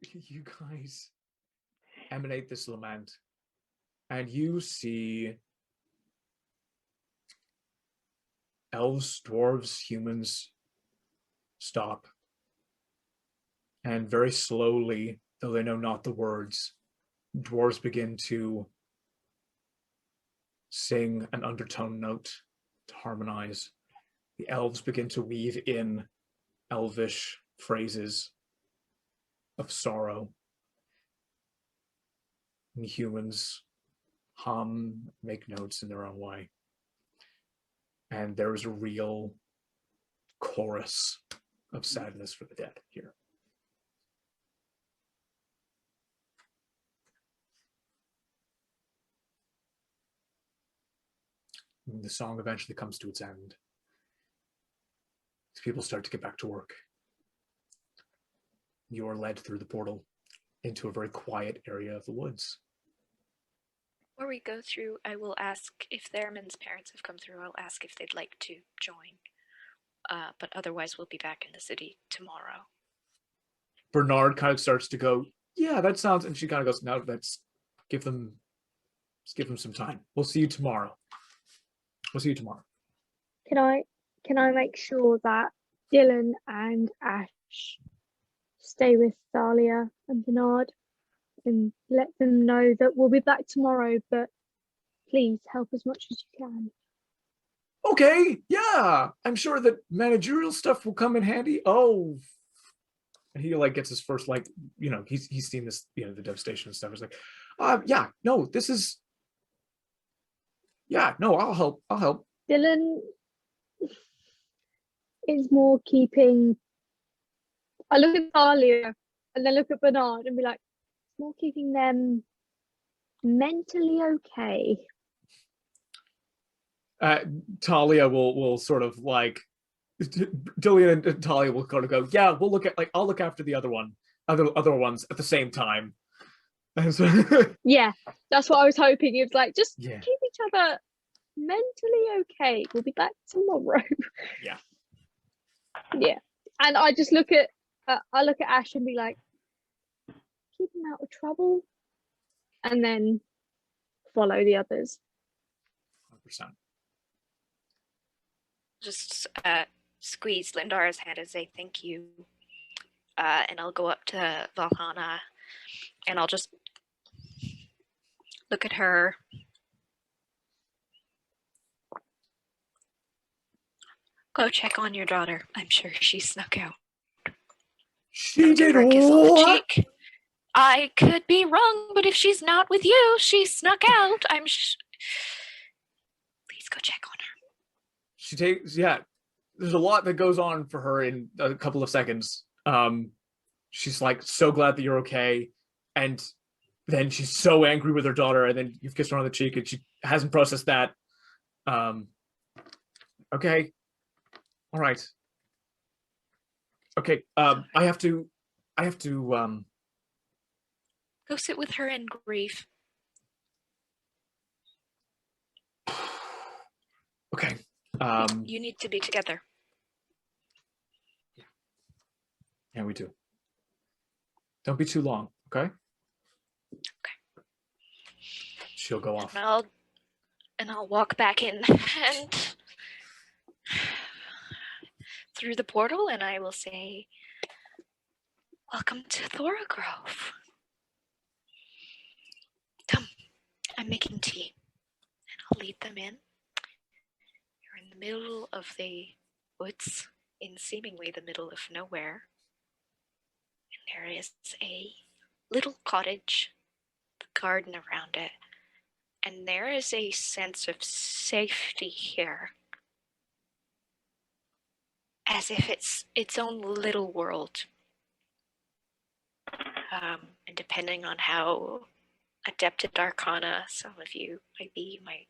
you guys emanate this lament, and you see elves, dwarves, humans stop, and very slowly, though they know not the words, dwarves begin to sing an undertone note to harmonize. The elves begin to weave in elvish phrases of sorrow. And humans hum, make notes in their own way. And there is a real chorus of sadness for the dead here. And the song eventually comes to its end. As people start to get back to work, you are led through the portal into a very quiet area of the woods. Before we go through, I will ask if Theramin's parents have come through. I'll ask if they'd like to join. But otherwise, we'll be back in the city tomorrow. Bernard kind of starts to go, yeah, that sounds, and she kind of goes, no, let's give them some time. We'll see you tomorrow. We'll see you tomorrow. Can I make sure that Dylan and Ash stay with Thalia and Bernard and let them know that we'll be back tomorrow, but please help as much as you can. Okay, yeah, I'm sure that managerial stuff will come in handy. Oh, and he like gets his first, like, you know, he's seen this, you know, the devastation and stuff. He's like, yeah, no, this is, yeah, no, I'll help. Dylan is more keeping. I look at Thalia and then look at Bernard and be like, more keeping them mentally okay. Talia will sort of like, Dillian and Talia will kind of go, yeah, we'll look at, like, I'll look after the other other ones at the same time. So, yeah, that's what I was hoping. It's like, just yeah. keep each other mentally okay. We'll be back tomorrow. Yeah. Yeah. And I just look at Ash and be like, keep him out of trouble, and then follow the others. 100%. Just squeeze Lindara's hand and say thank you. And I'll go up to Valhalla and I'll just look at her. Go check on your daughter. I'm sure she snuck out. She did what? I could be wrong, but if she's not with you, she snuck out. Please go check on her. She takes, yeah, there's a lot that goes on for her in a couple of seconds. She's like, so glad that you're okay. And then she's so angry with her daughter, and then you've kissed her on the cheek and she hasn't processed that. Okay. All right. Okay. I have to go sit with her in grief. Okay. You need to be together. Yeah, we do. Don't be too long, okay? Okay. She'll go off. And I'll walk back in and through the portal, and I will say, welcome to Thorogrove. Come, I'm making tea. And I'll lead them in. You're in the middle of the woods, in seemingly the middle of nowhere. And there is a little cottage, the garden around it. And there is a sense of safety here. As if it's its own little world. And depending on how adept at Arcana some of you might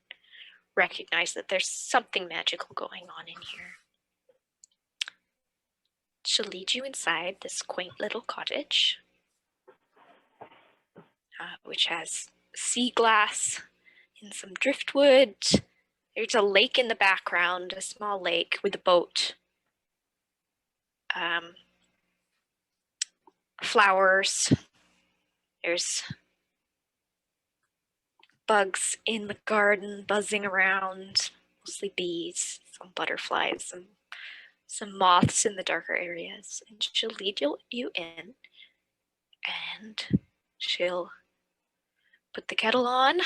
recognize that there's something magical going on in here. She'll lead you inside this quaint little cottage, which has sea glass and some driftwood. There's a lake in the background, a small lake with a boat. flowers. There's bugs in the garden buzzing around, mostly bees, some butterflies, some moths in the darker areas. And she'll lead you in, and she'll put the kettle on.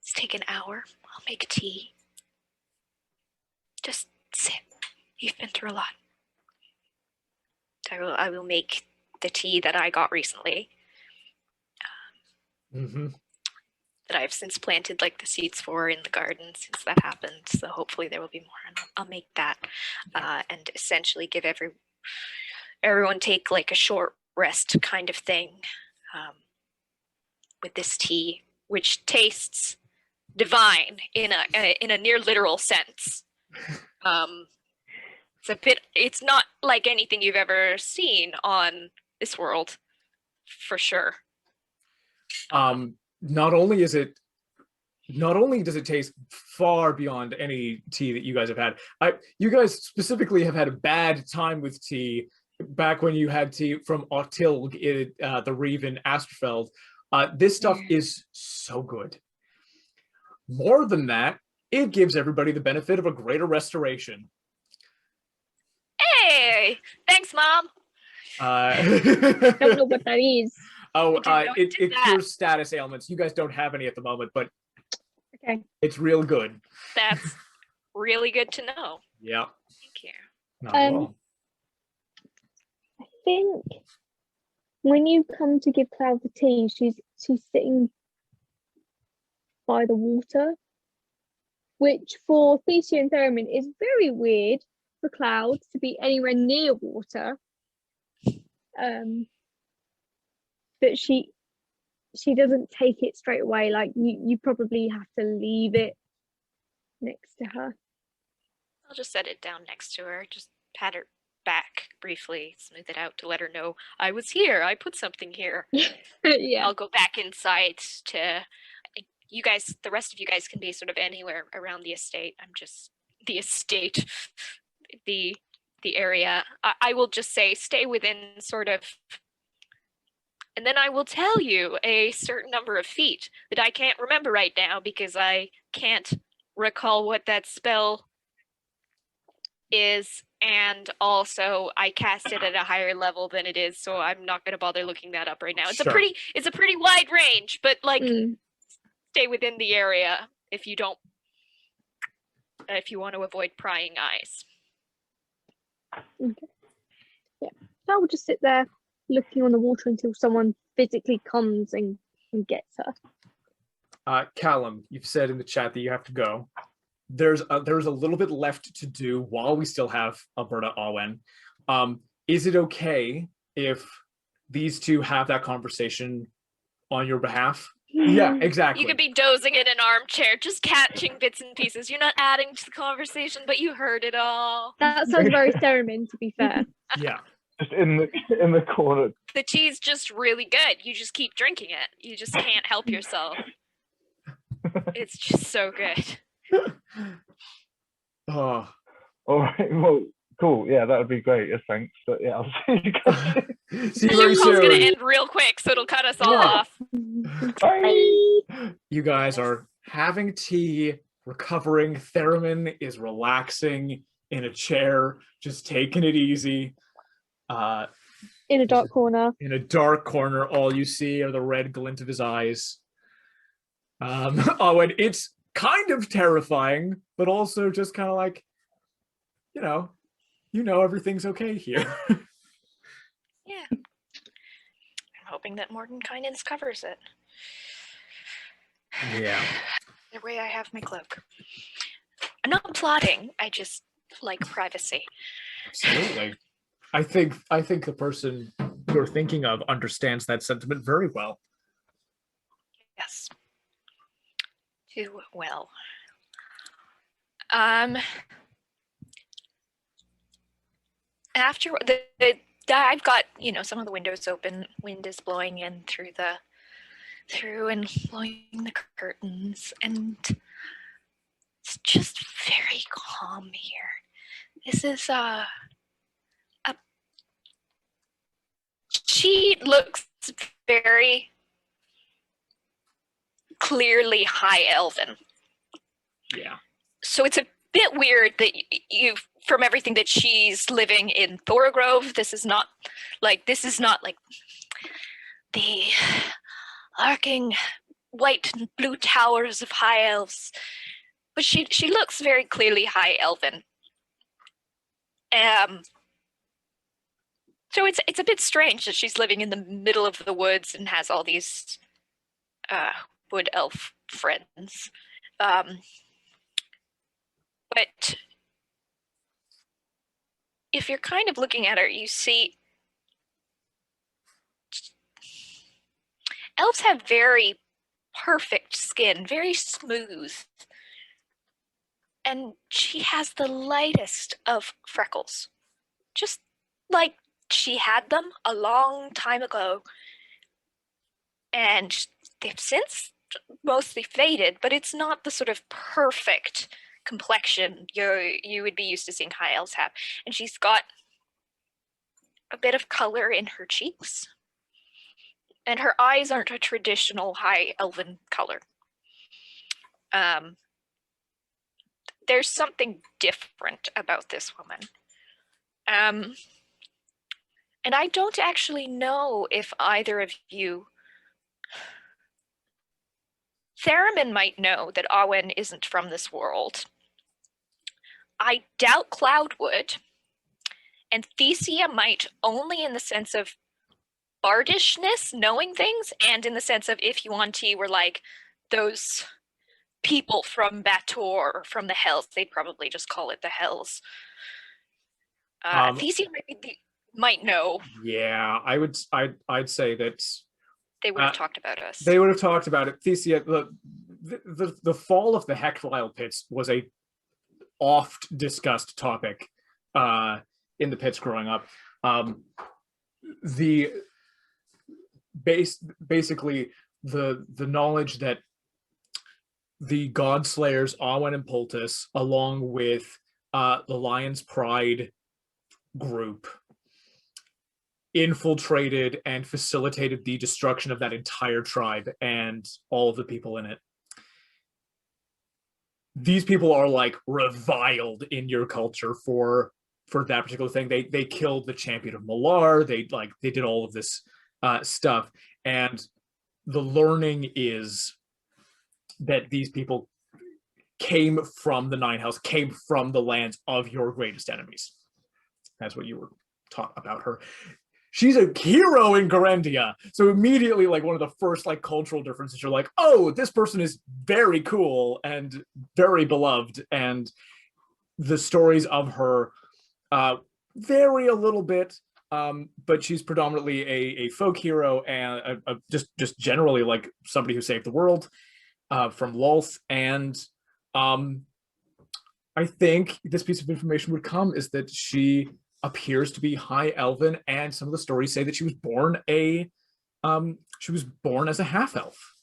It's take an hour. I'll make tea. Just sit. You've been through a lot. I will make the tea that I got recently. That I've since planted like the seeds for in the garden since that happened. So hopefully there will be more, and I'll make that and essentially give everyone take like a short rest kind of thing with this tea, which tastes divine in a near literal sense. It's not like anything you've ever seen on this world, for sure. Not only does it taste far beyond any tea that you guys have had. You guys specifically have had a bad time with tea back when you had tea from Otilg in the Reeve in Asterfeld. This stuff is so good. More than that, it gives everybody the benefit of a greater restoration. Hey, thanks, Mom. Don't know what that is. Oh, it cures status ailments. You guys don't have any at the moment, but okay, it's real good. That's really good to know. Yeah. Thank you. Not at all. I think when you come to give Cloud the tea, she's sitting by the water, which for Thesia and Theramin is very weird for Cloud to be anywhere near water. But she doesn't take it straight away. Like you probably have to leave it next to her. I'll just set it down next to her. Just pat her back briefly, smooth it out to let her know I was here. I put something here. Yeah. I'll go back inside to you guys. The rest of you guys can be sort of anywhere around the estate. I'm just the estate, the area. I will just say stay within sort of. And then I will tell you a certain number of feet that I can't remember right now because I can't recall what that spell is. And also I cast it at a higher level than it is, so I'm not going to bother looking that up right now. It's a pretty wide range, but like stay within the area if you want to avoid prying eyes. Okay. Yeah. So I will just sit there looking on the water until someone physically comes and gets her. Callum, you've said in the chat that you have to go. There's a little bit left to do while we still have Alberta Awen. Is it okay if these two have that conversation on your behalf? Yeah, exactly. You could be dozing in an armchair, just catching bits and pieces. You're not adding to the conversation, but you heard it all. That sounds very Theramin, to be fair. Yeah. Just in the corner. The tea's just really good. You just keep drinking it. You just can't help yourself. It's just so good. Oh. All right. Well, cool. Yeah, that would be great. Yes, thanks. But yeah, I'll see you guys. See you very soon. It's going to end real quick, so it'll cut us all off. Bye. You guys are having tea, recovering. Theramin is relaxing in a chair, just taking it easy. In a dark corner. In a dark corner, all you see are the red glint of his eyes. And it's kind of terrifying, but also just kind of like, you know everything's okay here. Yeah. I'm hoping that Mordenkainen's covers it. Yeah. That way I have my cloak. I'm not plotting, I just like privacy. Absolutely. I think the person you're thinking of understands that sentiment very well. Yes. Too well. After I've got, some of the windows open, wind is blowing in through and blowing the curtains, and it's just very calm here. This is a she looks very clearly high elven. Yeah. So it's a bit weird that you, from everything that she's living in Thorogrove, this is not like the arcing white and blue towers of high elves, but she looks very clearly high elven. So it's a bit strange that she's living in the middle of the woods and has all these wood elf friends. But if you're kind of looking at her, you see elves have very perfect skin, very smooth. And she has the lightest of freckles, just like she had them a long time ago. And they've since mostly faded, but it's not the sort of perfect complexion you would be used to seeing high elves have. And she's got a bit of color in her cheeks. And her eyes aren't a traditional high elven color. There's something different about this woman. And I don't actually know if either of you... Theramin might know that Awen isn't from this world. I doubt Cloud would. And Thesia might, only in the sense of bardishness, knowing things, and in the sense of if Yuan-Ti were like those people from Bator or from the Hells, they'd probably just call it the Hells. Thesia might know. Yeah, I'd say that they would have talked about us. They would have talked about it. Thesia, the fall of the Hectile pits was a oft discussed topic in the pits growing up. Basically the knowledge that the God Slayers Awen and Poultice, along with the Lion's Pride group, infiltrated and facilitated the destruction of that entire tribe and all of the people in it. These people are like reviled in your culture for that particular thing. They killed the champion of Malar. They did all of this stuff, and the learning is that these people came from the Nine Hells, came from the lands of your greatest enemies. That's what you were taught about her. She's a hero in Garandia. So immediately, like, one of the first like cultural differences, you're like, oh, this person is very cool and very beloved. And the stories of her vary a little bit, but she's predominantly a folk hero and just generally like somebody who saved the world from Lolth. And I think this piece of information would come is that she appears to be high elven, and some of the stories say that she was born as a half elf.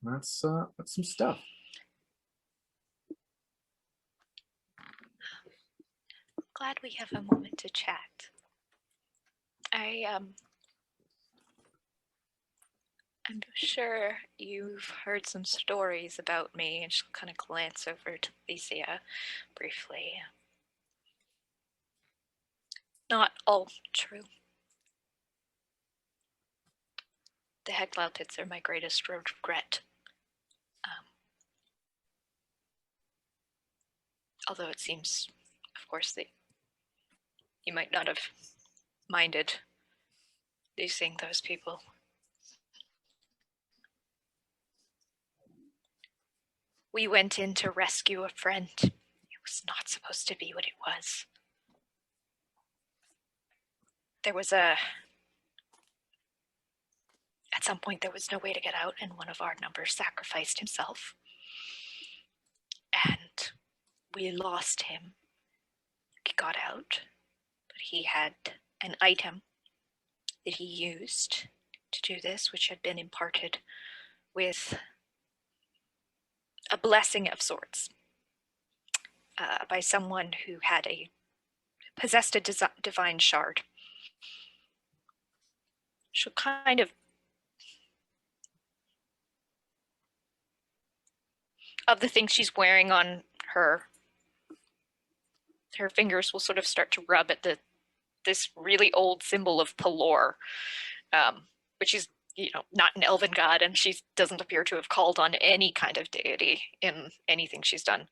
That's some stuff. Glad we have a moment to chat. I'm sure you've heard some stories about me, and she'll kind of glance over to Thesia briefly. Not all true. The Hectile pits are my greatest regret. Although it seems, of course, that you might not have minded losing those people. We went in to rescue a friend. It was not supposed to be what it was. At some point there was no way to get out, and one of our numbers sacrificed himself. And we lost him. He got out, but he had an item that he used to do this, which had been imparted with a blessing of sorts by someone who possessed a divine shard. She'll kind of the things she's wearing on her fingers will sort of start to rub at this really old symbol of Pelor, which is, not an elven god, and she doesn't appear to have called on any kind of deity in anything she's done.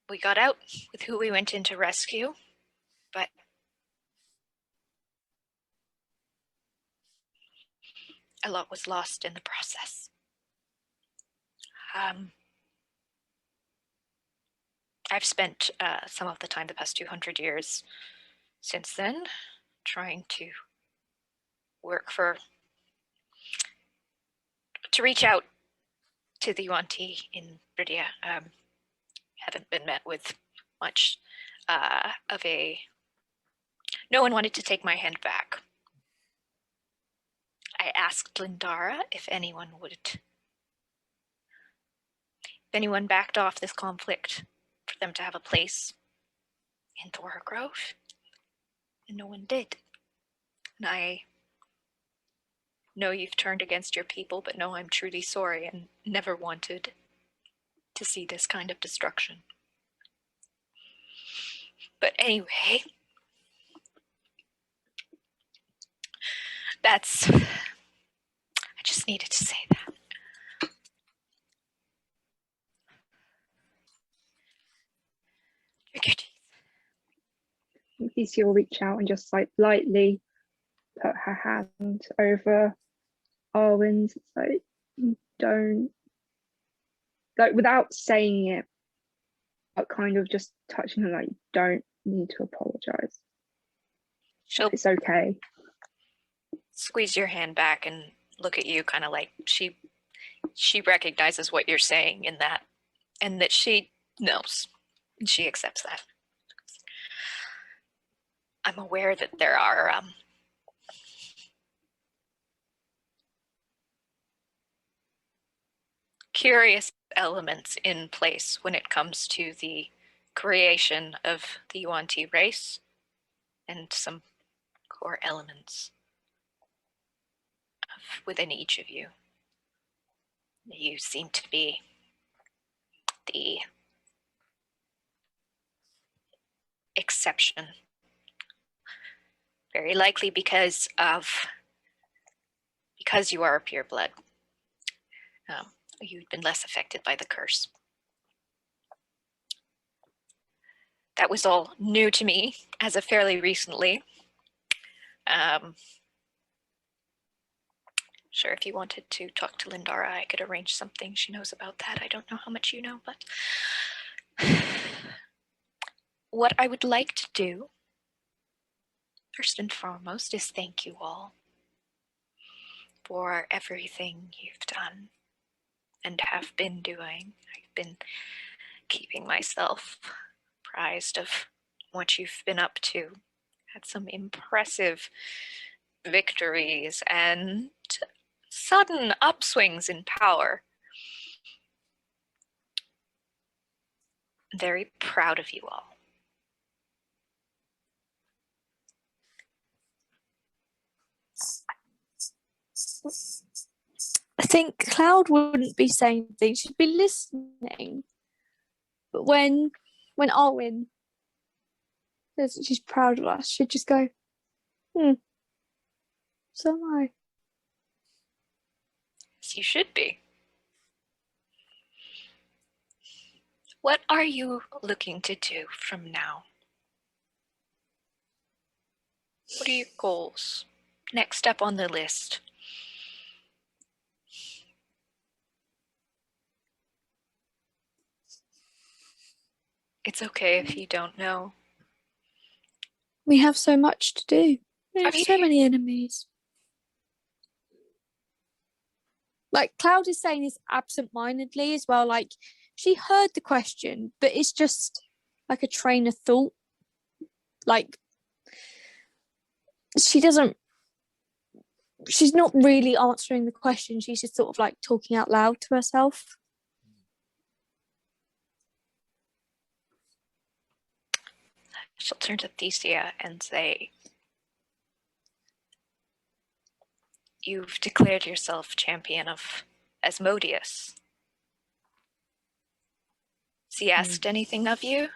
We got out with who we went in to rescue, but a lot was lost in the process. I've spent some of the time the past 200 years since then trying to reach out to the Yuan-Ti in Bridia. Haven't been met with much no one wanted to take my hand back. I asked Lindara if anyone backed off this conflict for them to have a place in Thorogrove, and no one did. And I know you've turned against your people, but know I'm truly sorry and never wanted to see this kind of destruction. But anyway, I just needed to say that. Thesia will reach out and just like lightly put her hand over Awen's. It's like, you don't, like, without saying it, but kind of just touching her, like, you don't need to apologize. It's okay. Squeeze your hand back and look at you, kind of like she recognizes what you're saying in that, and that she knows and she accepts that. I'm aware that there are curious elements in place when it comes to the creation of the Yuan-Ti race, and some core elements within each of you. You seem to be the exception, very likely because you are a pureblood. You've been less affected by the curse. That was all new to me as of fairly recently. Sure, if you wanted to talk to Lindara, I could arrange something. She knows about that. I don't know how much you know, but what I would like to do, first and foremost, is thank you all for everything you've done and have been doing. I've been keeping myself apprised of what you've been up to. Had some impressive victories and sudden upswings in power. I'm very proud of you all. I think Cloud wouldn't be saying things, she'd be listening. But when Awen says that she's proud of us, she'd just go, so am I. Yes, you should be. What are you looking to do from now? What are your goals? Next step on the list? It's okay if you don't know. We have so much to do. We have mean, so many enemies. Like, Cloud is saying this absent-mindedly as well. Like, she heard the question, but it's just like a train of thought. Like, she's not really answering the question. She's just sort of like talking out loud to herself. She'll turn to Thesia and say, "You've declared yourself champion of Asmodeus. Has he asked anything of you?"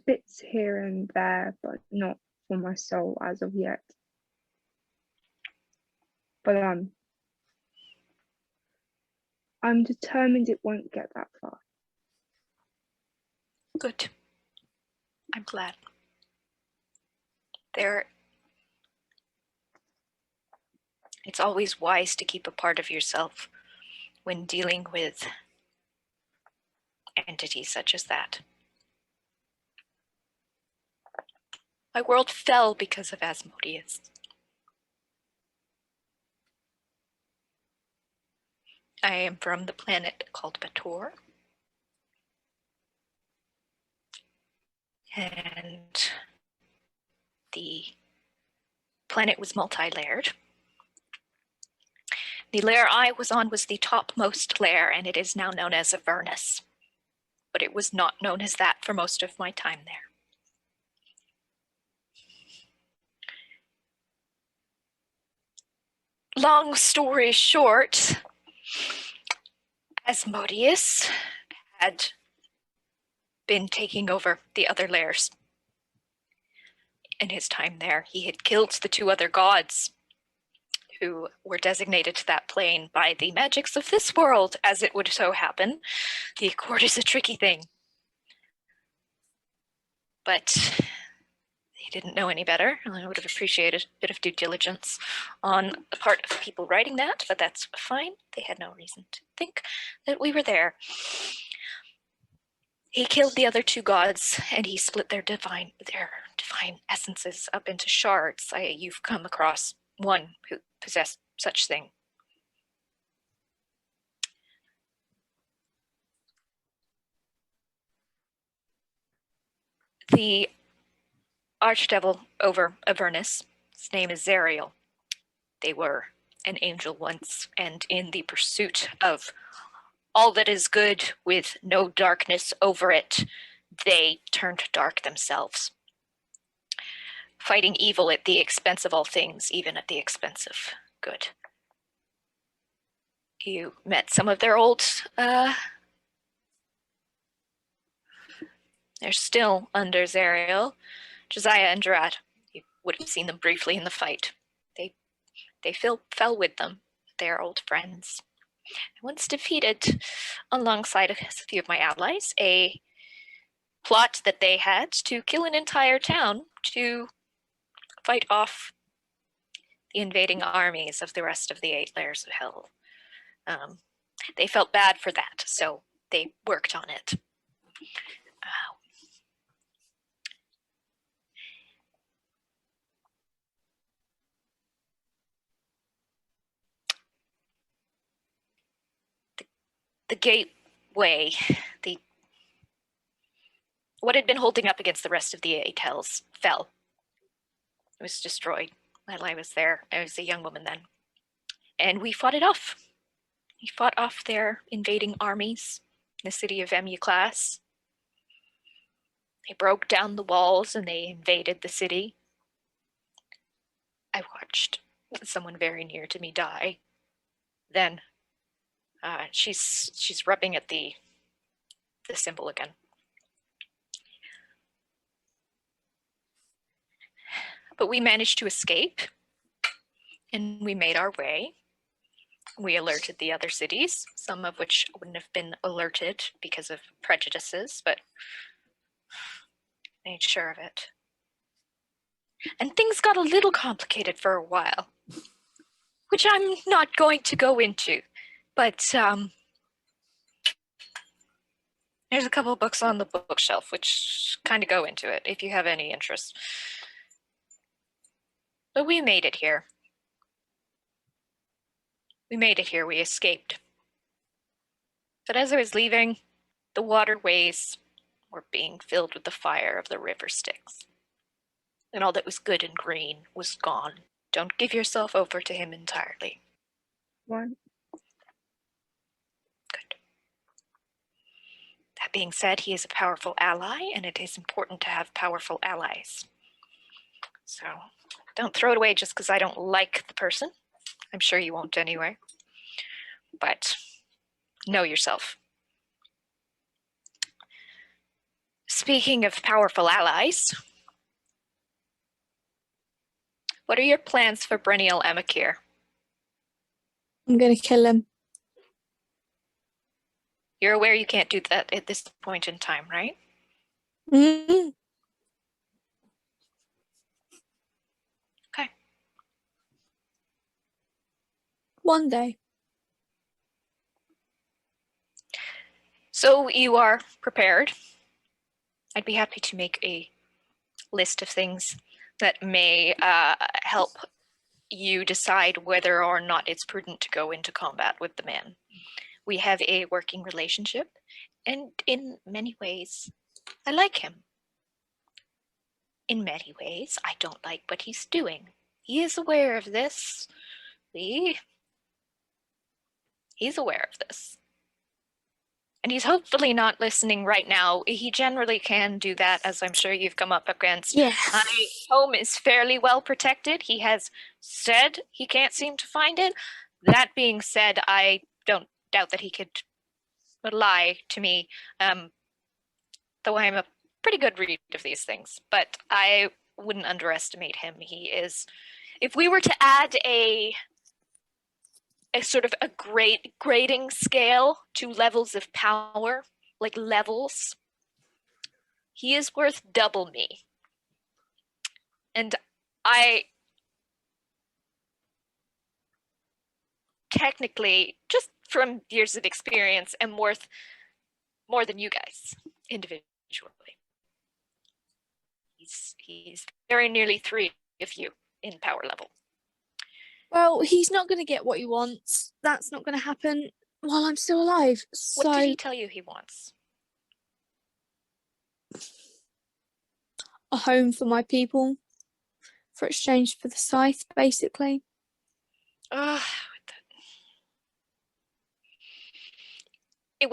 Bits here and there, but not for my soul as of yet. But I'm determined it won't get that far. Good. I'm glad. It's always wise to keep a part of yourself when dealing with entities such as that. My world fell because of Asmodeus. I am from the planet called Bator. And the planet was multi-layered. The layer I was on was the topmost layer, and it is now known as Avernus. But it was not known as that for most of my time there. Long story short, Asmodeus had been taking over the other layers. In his time there, he had killed the two other gods who were designated to that plane by the magics of this world, as it would so happen. The Accord is a tricky thing. But he didn't know any better. I would have appreciated a bit of due diligence on the part of the people writing that, but that's fine. They had no reason to think that we were there. He killed the other two gods, and he split their divine essences up into shards. You've come across one who possessed such thing. The archdevil over Avernus, his name is Zariel. They were an angel once, and in the pursuit of all that is good with no darkness over it, they turned dark themselves, fighting evil at the expense of all things, even at the expense of good. You met some of their old, they're still under Zariel, Josiah and Gerard. You would have seen them briefly in the fight. They fell with them. They are old friends. Once defeated, alongside a few of my allies, a plot that they had to kill an entire town to fight off the invading armies of the rest of the 8 layers of hell. They felt bad for that, so they worked on it. The gateway, what had been holding up against the rest of the 8 hells fell. It was destroyed while I was there. I was a young woman then. And we fought it off. We fought off their invading armies in the city of Emuclas. They broke down the walls and they invaded the city. I watched someone very near to me die. Then she's rubbing at the symbol again. But we managed to escape, and we made our way. We alerted the other cities, some of which wouldn't have been alerted because of prejudices, but made sure of it. And things got a little complicated for a while, which I'm not going to go into, but there's a couple of books on the bookshelf which kind of go into it, if you have any interest. But we made it here. We made it here, we escaped. But as I was leaving, the waterways were being filled with the fire of the river Styx. And all that was good and green was gone. Don't give yourself over to him entirely. One. Good. being said, he is a powerful ally, and it is important to have powerful allies. So don't throw it away just because I don't like the person. I'm sure you won't anyway. But know yourself. Speaking of powerful allies, what are your plans for Brennial Amakiir? I'm going to kill him. You're aware you can't do that at this point in time, right? Mm. Okay. One day. So you are prepared. I'd be happy to make a list of things that may help you decide whether or not it's prudent to go into combat with the man. We have a working relationship, and in many ways, I like him. In many ways, I don't like what he's doing. He is aware of this. He's aware of this. And he's hopefully not listening right now. He generally can do that, as I'm sure you've come up against. Yeah. My home is fairly well protected. He has said he can't seem to find it. That being said, I don't doubt that he could lie to me, though I'm a pretty good read of these things. But I wouldn't underestimate him. He is, if we were to add a sort of a grading scale to levels of power, like levels, he is worth double me. And I technically, just from years of experience, am worth more than you guys individually. He's very nearly 3 of you in power level. Well, he's not going to get what he wants. That's not going to happen while I'm still alive. So What did he tell you he wants? a home for my people, for exchange for the scythe, basically. Well,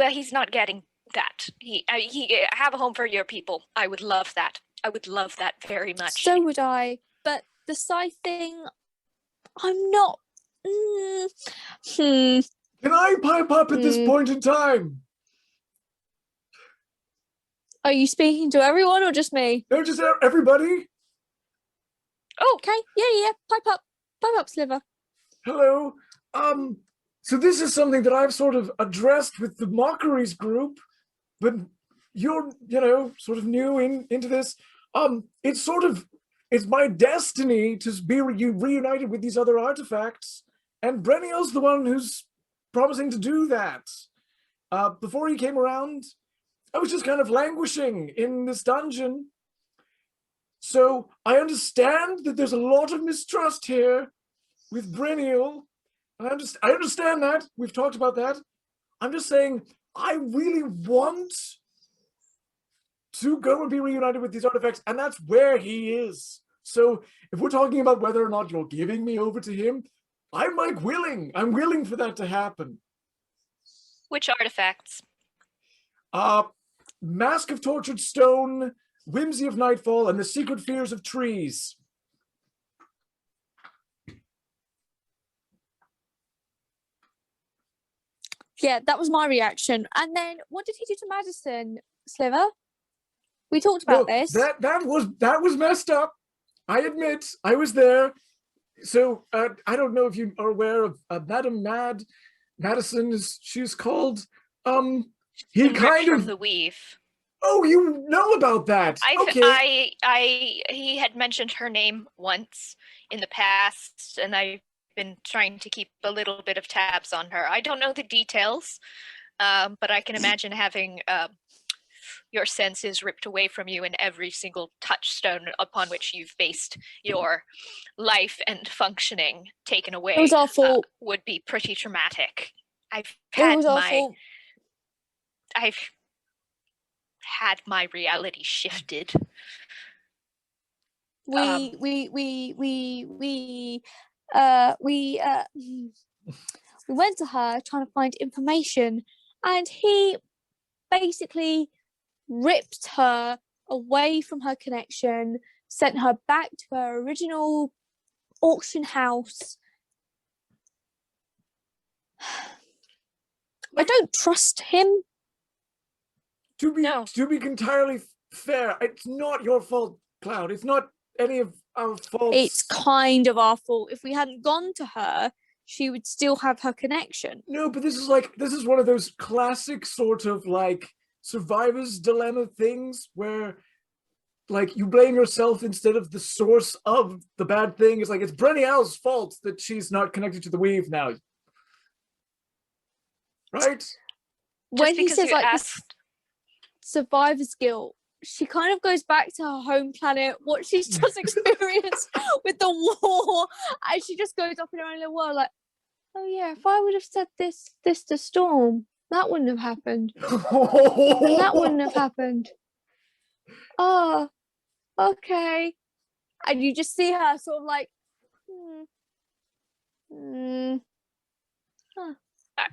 he's not getting that. He have a home for your people. I would love that. I would love that very much. So would I. But the scythe thing, I'm not. Can I pipe up at this point in time? Are you speaking to everyone or just me? No, just everybody. Oh, okay. Yeah. Pipe up, Sliver. Hello. So this is something that I've sort of addressed with the Mockeries group, but you're, sort of new into this. It's my destiny to be reunited with these other artifacts, and Brennial's the one who's promising to do that. Before he came around, I was just kind of languishing in this dungeon. So I understand that there's a lot of mistrust here with Brennial. I understand that. We've talked about that. I'm just saying, I really want to go and be reunited with these artifacts, and that's where he is. So if we're talking about whether or not you're giving me over to him, I'm willing. I'm willing for that to happen. Which artifacts? Mask of Tortured Stone, Whimsy of Nightfall, and the Secret Fears of Trees. Yeah, that was my reaction. And then what did he do to Madison, Sliver? We talked about this. That was messed up. I admit, I was there. So I don't know if you are aware of Madame Madison, as she's called. He kind of from the weave. Oh, you know about that? Okay. He had mentioned her name once in the past, and I've been trying to keep a little bit of tabs on her. I don't know the details, but I can imagine having your senses ripped away from you and every single touchstone upon which you've based your life and functioning taken away. It was awful. Would be pretty traumatic. I've had my reality shifted. We went to her trying to find information, and he basically ripped her away from her connection, sent her back to her original auction house. I don't trust him. To be No. entirely fair, it's not your fault, Cloud. It's not any of our fault. It's kind of our fault. If we hadn't gone to her, she would still have her connection. No, but this is one of those classic sort of like survivor's dilemma things where like you blame yourself instead of the source of the bad thing. It's like it's Brennial's fault that she's not connected to the weave now. Right? When he because says you like asked, survivor's guilt, she kind of goes back to her home planet, what she's just experienced with the war, and she just goes up in her own little world like, oh yeah, if I would have said this to Storm, that wouldn't have happened. And that wouldn't have happened. Oh, okay. And you just see her sort of like,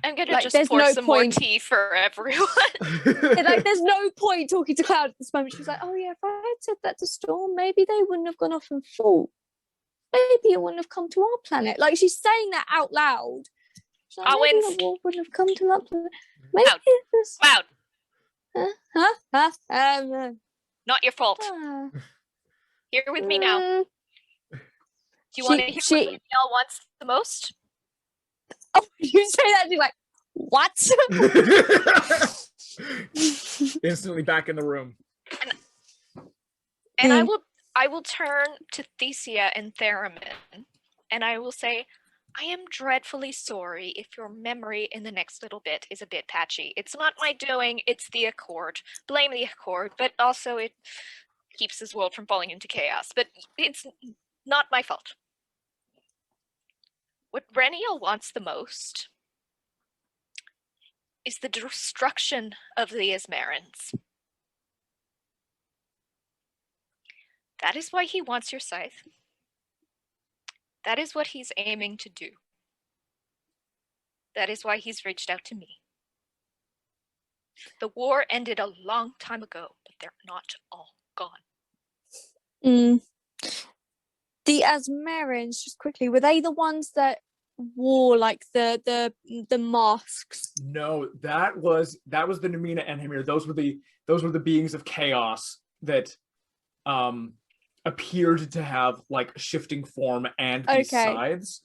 I'm gonna Like, just there's pour no some more point. tea for everyone. And, like, there's no point talking to Cloud at this moment. She's like, oh yeah, if I had said that to Storm, maybe they wouldn't have gone off and fought. Maybe it wouldn't have come to our planet. Like, she's saying that out loud. She's like, maybe Awen's- the war wouldn't have come to that planet. Maybe Cloud. it was... Cloud, not your fault. uh, Here with me now. mm. Do you want to hear she- what Danielle wants the most? Oh, you say that, and you're like, what? Instantly back in the room. And Mm. I will turn to Thesia and Theramin, and I will say, I am dreadfully sorry if your memory in the next little bit is a bit patchy. It's not my doing, it's the Accord. Blame the Accord, but also it keeps this world from falling into chaos. But it's not my fault. What Brennial wants the most is the destruction of the Ismarans. That is why he wants your scythe. That is what he's aiming to do. That is why he's reached out to me. The war ended a long time ago, but they're not all gone. Mm. The Asmarans, just quickly, were they the ones that wore like the masks? No, that was the Numina and Hemir. Those were the beings of chaos that appeared to have like shifting form and these Okay. sides.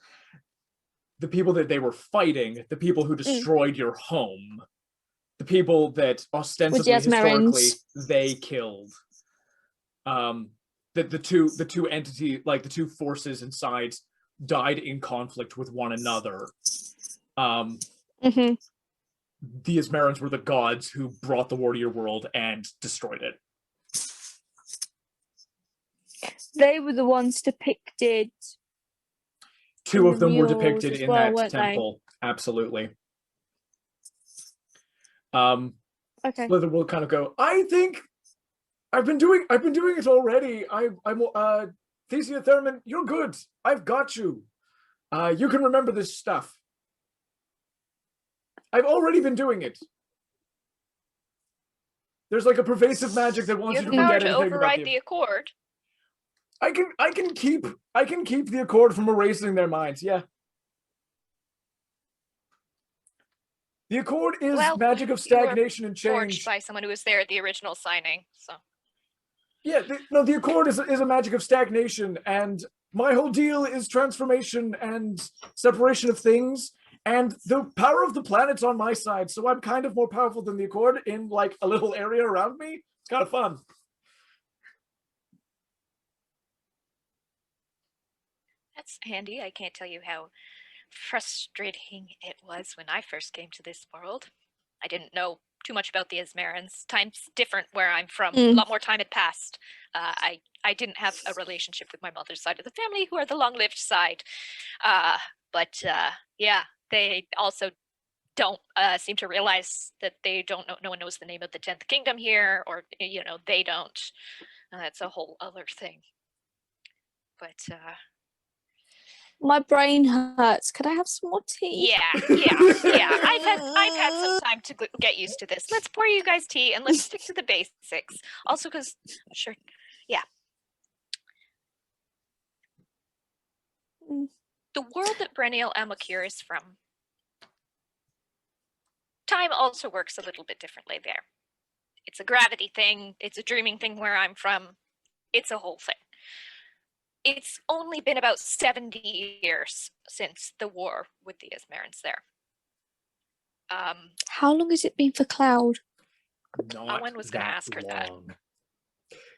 The people that they were fighting, the people who destroyed your home, the people that ostensibly historically Asmarans. they killed. The two entity, like the two forces and sides, died in conflict with one another. Mm-hmm. The Ismarans were the gods who brought the war to your world and destroyed it. They were the ones depicted. Two in of the them were murals depicted as in well, that weren't they? temple. Absolutely. Okay. Slither will kind of go, I think I've been doing it already. I'm Thesia, Theramin, you're good. I've got you. You can remember this stuff. I've already been doing it. There's like a pervasive magic that wants You you have to the power forget to anything about override the Accord. I can keep the Accord from erasing their minds. Yeah. The Accord is Well, magic of you were stagnation and Forged change. by someone who was there at the original signing. So Yeah, the Accord is a magic of stagnation, and my whole deal is transformation and separation of things, and the power of the planet's on my side, so I'm kind of more powerful than the Accord in like a little area around me. It's kind of fun. that's handy. I can't tell you how frustrating it was when I first came to this world. I didn't know too much about the Ismarans. Time's different where I'm from. A lot more time had passed. I didn't have a relationship with my mother's side of the family, who are the long-lived side. But yeah, they also don't seem to realize that they don't know. No one knows the name of the 10th kingdom here, or they don't. That's a whole other thing. But My brain hurts. Could I have some more tea? Yeah. I've had some time to get used to this. Let's pour you guys tea and let's stick to the basics. Also, because sure, yeah. Mm. The world that Brennial Amakiir is from, time also works a little bit differently there. It's a gravity thing. It's a dreaming thing where I'm from. It's a whole thing. It's only been about 70 years since the war with the Ismarans there. How long has it been for Cloud? Not Awen was gonna that ask her that. long.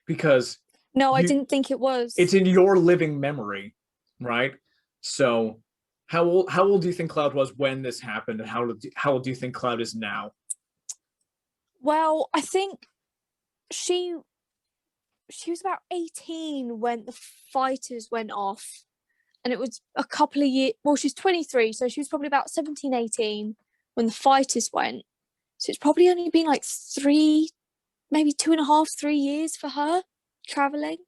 Because No, I You- didn't think it was. it's in your living memory, right? So how old do you think Cloud was when this happened, and how old do you think Cloud is now? Well, I think she was about 18 when the fighters went off, and it was a couple of years. Well, she's 23, so she was probably about 17, 18 when the fighters went. So it's probably only been like 3, maybe 2.5, 3 years for her traveling.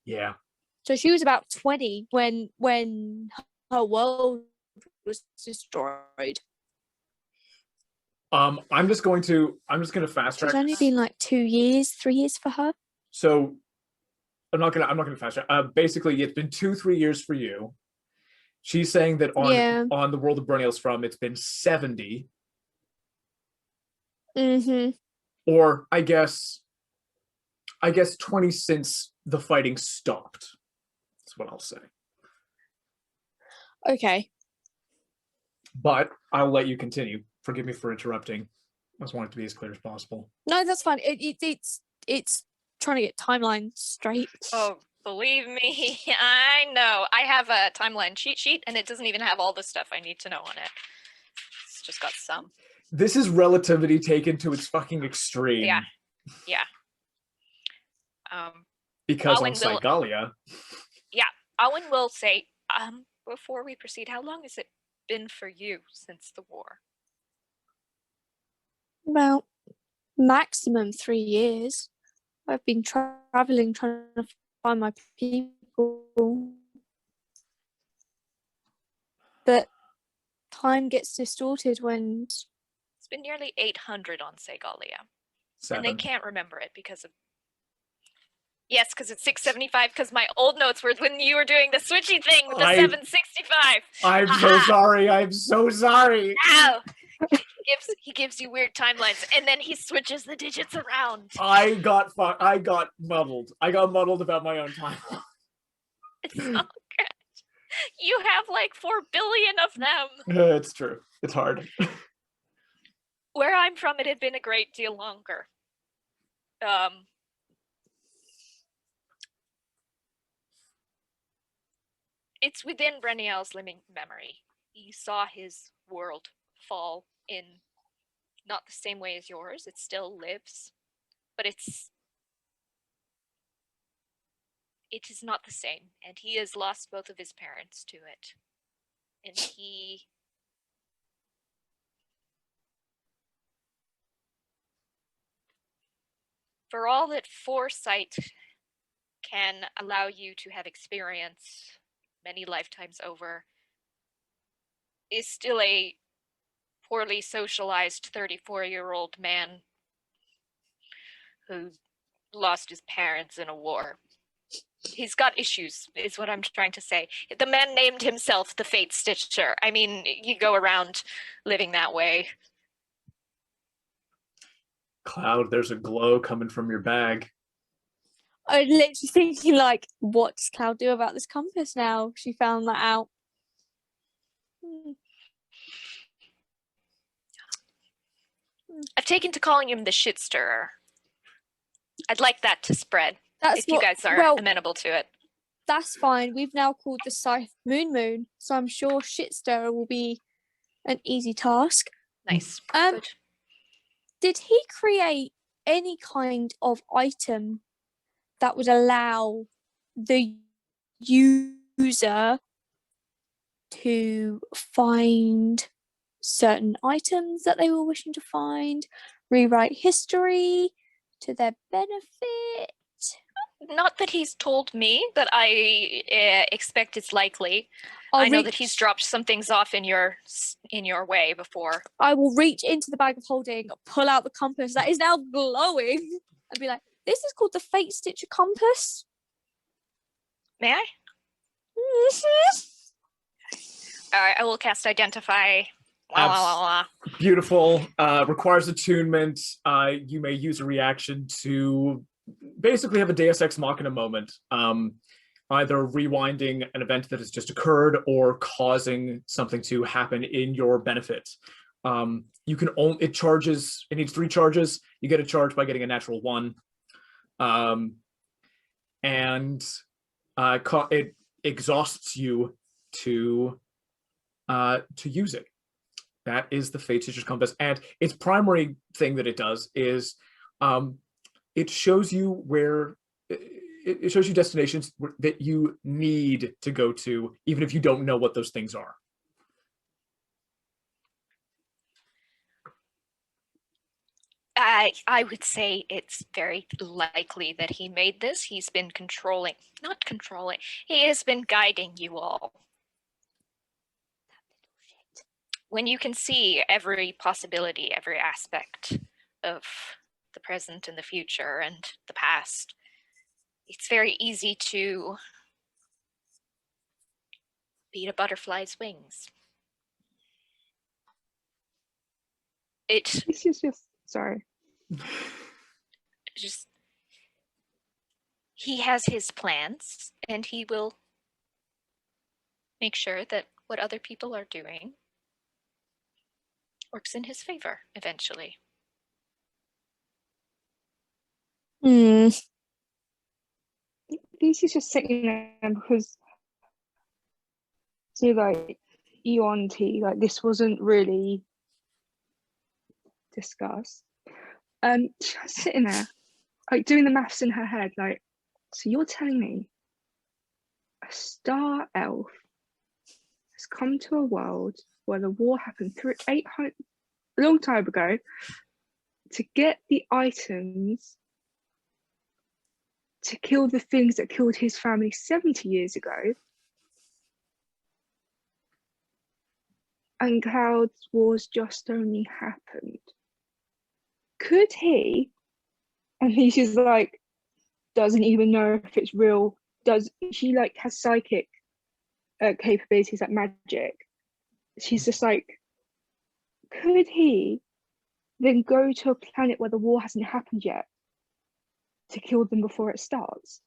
Yeah. So she was about 20 when her world was destroyed. I'm just going to fast So it's track. only been like 2 years, 3 years for her. So I'm not gonna fast track. Basically, it's been 2-3 years for you. She's saying that on the world of Brennial's from, it's been 70, Mm-hmm. or I guess 20 since the fighting stopped. That's what I'll say. Okay. But I'll let you continue. Forgive me for interrupting. I just want it to be as clear as possible. No, that's fine. It's trying to get timelines straight. Oh, believe me, I know. I have a timeline cheat sheet, and it doesn't even have all the stuff I need to know on it. It's just got some. This is relativity taken to its fucking extreme. Yeah. Because on Awen will- Psygalia, Awen will say, before we proceed, how long has it been for you since the war? About maximum 3 years. I've been traveling, trying to find my people. But time gets distorted when It's been nearly 800 on Segalia. 7. And they can't remember it because of... Yes, because it's 675, because my old notes were when you were doing the switchy thing with the 765. I'm so Aha. sorry. I'm so sorry. Ow! He gives you weird timelines, and then he switches the digits around. I got muddled. I got muddled about my own time. It's so good. You have like 4 billion of them. It's true. It's hard. Where I'm from, it had been a great deal longer. It's within Brennial's living memory. He saw his world fall in not the same way as yours. It still lives, but it is not the same, and he has lost both of his parents to it. And for all that foresight can allow you to have experience many lifetimes over, is still a poorly socialized 34-year-old man who lost his parents in a war. He's got issues, is what I'm trying to say. The man named himself the Fate Stitcher. I mean, you go around living that way. Cloud, there's a glow coming from your bag. I was literally thinking, like, what does Cloud do about this compass now? She found that out. I've taken to calling him the Shit Stirrer. I'd like that to spread, That's if you guys are amenable to it. That's fine. We've now called the scythe Moon, so I'm sure Shitstirrer will be an easy task. Nice. Good. Did he create any kind of item that would allow the user to find certain items that they were wishing to find, rewrite history to their benefit? Not that he's told me, but I expect it's likely. I know that he's dropped some things off in your way before. I will reach into the bag of holding, pull out the compass that is now glowing, and be like, "This is called the Fate Stitcher compass." May I? All right, I will cast Identify. Beautiful. Requires attunement. You may use a reaction to basically have a Deus Ex Machina moment. Either rewinding an event that has just occurred or causing something to happen in your benefit. You can only, it needs 3 charges. You get a charge by getting a natural 1. And it exhausts you to use it. That is the Fate Stitcher's Compass. And its primary thing that it does is it shows you where, it shows you destinations that you need to go to, even if you don't know what those things are. I would say it's very likely that he made this. He's been he has been guiding you all. When you can see every possibility, every aspect of the present and the future and the past, it's very easy to beat a butterfly's wings. This is just, sorry. He has his plans, and he will make sure that what other people are doing works in his favor eventually. This is just sitting there because, so like, Eonti, like, this wasn't really discussed. Just sitting there, like, doing the maths in her head, like, so you're telling me a star elf has come to a world where the war happened a long time ago to get the items to kill the things that killed his family 70 years ago, and Cloud's wars just only happened. Could he, and he's like, doesn't even know if it's real, she like has psychic capabilities like magic. She's just like, could he then go to a planet where the war hasn't happened yet to kill them before it starts?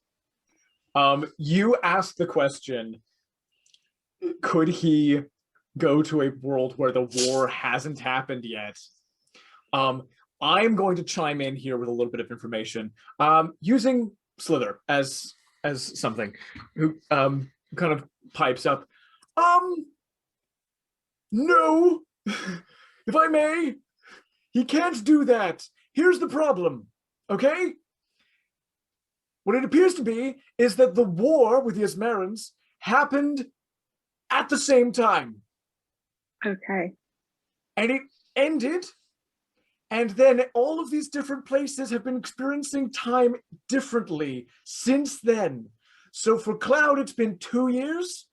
You asked the question, could he go to a world where the war hasn't happened yet? I'm going to chime in here with a little bit of information, using Slither as something who kind of pipes up. No, if I may, he can't do that. Here's the problem, okay? What it appears to be is that the war with the Ismarans happened at the same time. Okay. And it ended, and then all of these different places have been experiencing time differently since then. So for Cloud, it's been 2 years.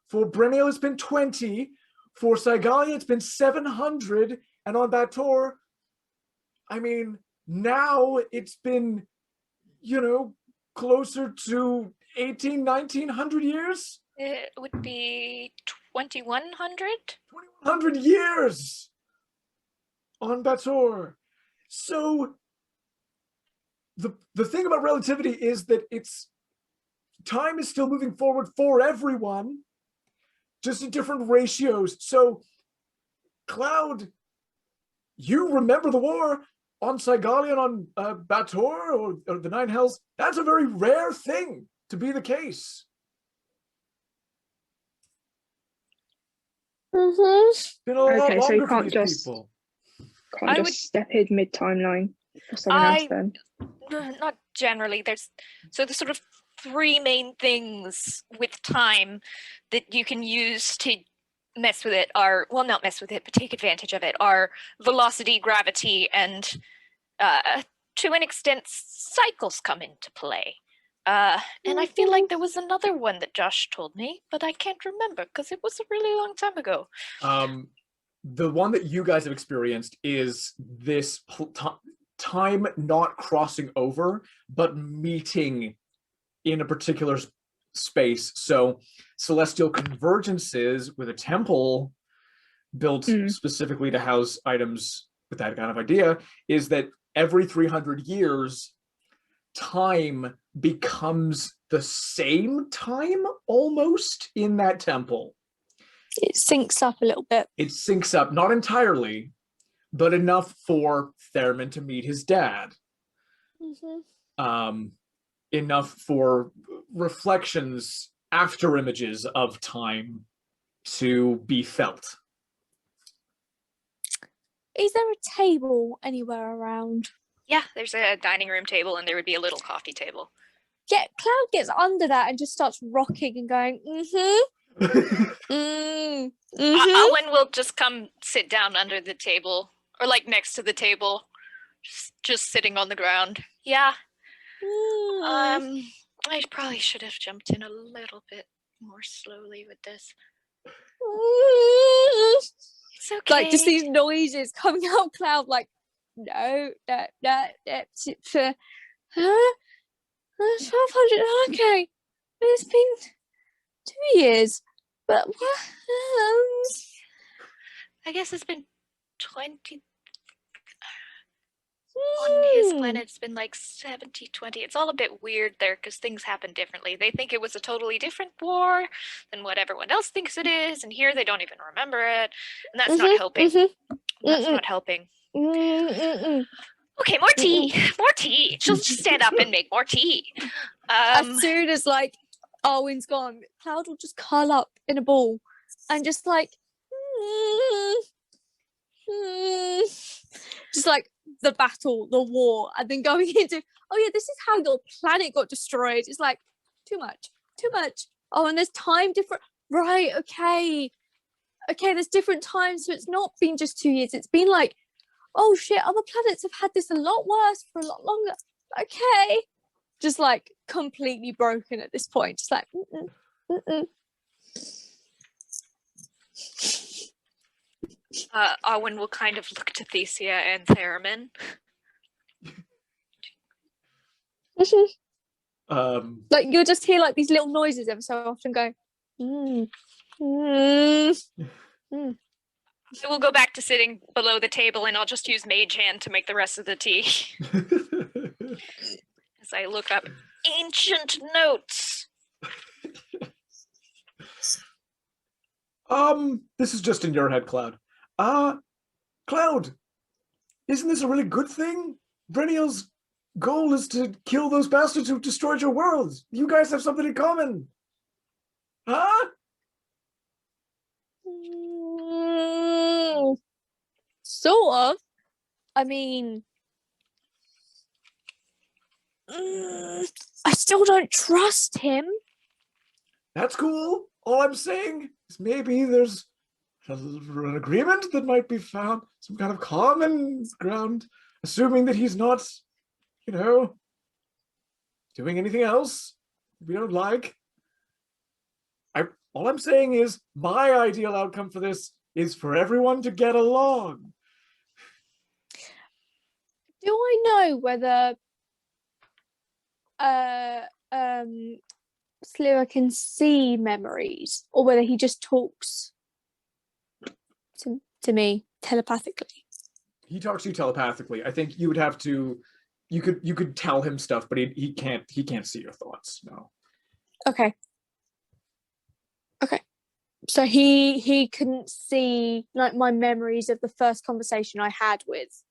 For Brennial, it's been 20. For Saigalia, it's been 700. And on Bator, I mean, now it's been, closer to 1900 years? It would be 2100? 2100 years on Bator. So the thing about relativity is that time is still moving forward for everyone, just in different ratios. So Cloud, you remember the war on Saigalia and on Bator or the Nine Hells. That's a very rare thing to be the case. It's been a lot Okay, so you longer for can't these just people. step in mid-timeline for someone else then? Not generally. There's the sort of 3 main things with time that you can use to mess with it are, well, not mess with it, but take advantage of it, are velocity, gravity, and to an extent, cycles come into play. And I feel like there was another one that Josh told me, but I can't remember because it was a really long time ago. The one that you guys have experienced is this time not crossing over, but meeting in a particular space. So celestial convergences with a temple built specifically to house items with that kind of idea is that every 300 years, time becomes the same time almost in that temple. It syncs up a little bit. It syncs up, not entirely, but enough for Theramin to meet his dad. Enough for reflections, after images of time to be felt. Is there a table anywhere around? Yeah, there's a dining room table and there would be a little coffee table. Yeah, Cloud gets under that and just starts rocking and going, Owen will just come sit down under the table or like next to the table, just sitting on the ground. Yeah. I probably should have jumped in a little bit more slowly with this. It's okay. Like just these noises coming out of Cloud, like no, 1200. Okay, it's been 2 years, but I guess it's been 20. On his planet, it's been like 70-20. It's all a bit weird there because things happen differently. They think it was a totally different war than what everyone else thinks it is, and here they don't even remember it, and that's not helping. That's not helping. Okay, more tea, more tea. She'll just stand up and make more tea. As soon as like Arwen's gone, Cloud will just curl up in a ball and just like, just like the battle, the war, and then going into, oh yeah, this is how your planet got destroyed. It's like too much. Oh, and there's time different. Right? Okay. There's different times, so it's not been just 2 years. It's been like, oh shit, other planets have had this a lot worse for a lot longer. Okay. Just like completely broken at this point. Just like, Awen will kind of look to Thesia and Theramin. Like you'll just hear like these little noises every so often going. So we'll go back to sitting below the table, and I'll just use Mage Hand to make the rest of the tea. As I look up ancient notes. This is just in your head, Cloud. Cloud, isn't this a really good thing? Brennial's goal is to kill those bastards who destroyed your world. You guys have something in common. Huh? Sort of. I mean, I still don't trust him. That's cool. All I'm saying is maybe there's an agreement that might be found, some kind of common ground, assuming that he's not, doing anything else we don't like. All I'm saying is my ideal outcome for this is for everyone to get along. Do I know whether Sliver can see memories or whether he just talks to me telepathically? He talks to you telepathically. I think you would have to, you could tell him stuff, but he can't see your thoughts. No. Okay. So he couldn't see like my memories of the first conversation I had with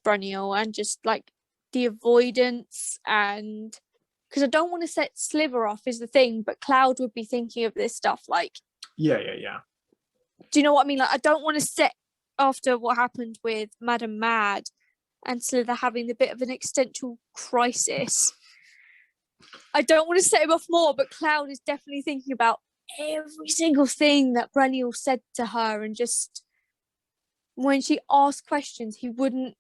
Brennial, and just like the avoidance, and because I don't want to set Sliver off is the thing, but Cloud would be thinking of this stuff like yeah. Do you know what I mean? Like I don't want to set, after what happened with Madam Mad and Slither having the bit of an existential crisis. I don't want to set him off more, but Cloud is definitely thinking about every single thing that Brennial said to her, and just when she asked questions, he wouldn't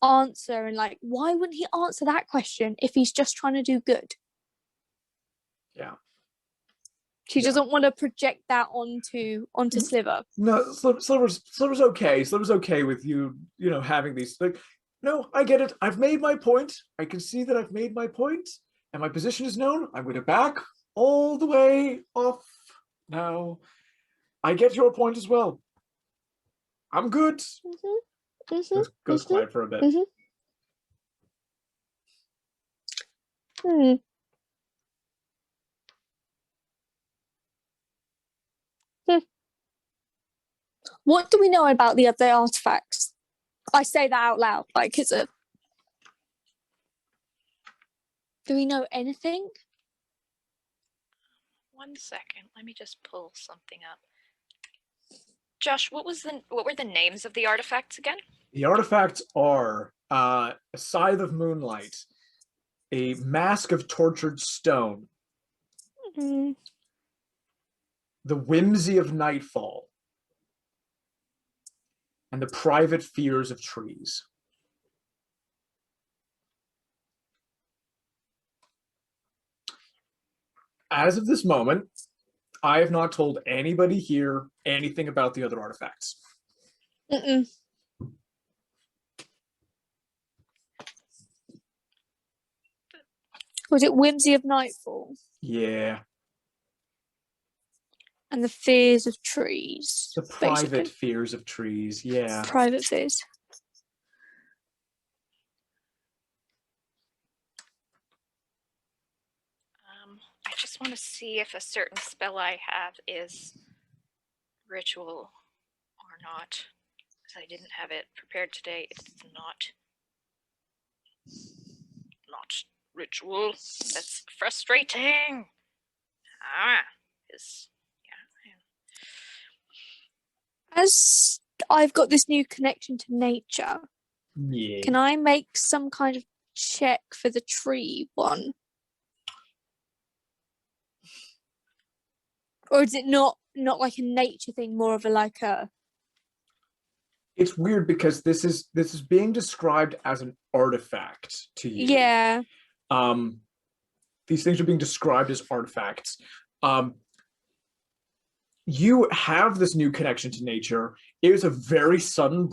answer, and like, why wouldn't he answer that question if he's just trying to do good? Yeah. She Yeah. doesn't want to project that onto Sliver. No, Sliver's okay. Sliver's okay with you, having these. Like, no, I get it. I've made my point. I can see that I've made my point, and my position is known. I'm going to back all the way off now. I get your point as well. I'm good. Goes quiet for a bit. What do we know about the other artifacts? I say that out loud, like, is it? Do we know anything? 1 second. Let me just pull something up. Josh, what were the names of the artifacts again? The artifacts are a scythe of moonlight, a mask of tortured stone, the whimsy of nightfall, and the private fears of trees. As of this moment, I have not told anybody here anything about the other artifacts. Was it Whimsy of Nightfall? Yeah. And the fears of trees. The private basically. fears of trees, yeah. Private fears. I just want to see if a certain spell I have is ritual or not. Because I didn't have it prepared today. It's not ritual. That's frustrating. As I've got this new connection to nature, Yeah. can I make some kind of check for the tree one? Or is it not like a nature thing, more of a like a... It's weird because this is being described as an artifact to you. Yeah. These things are being described as artifacts. You have this new connection to nature. It was a very sudden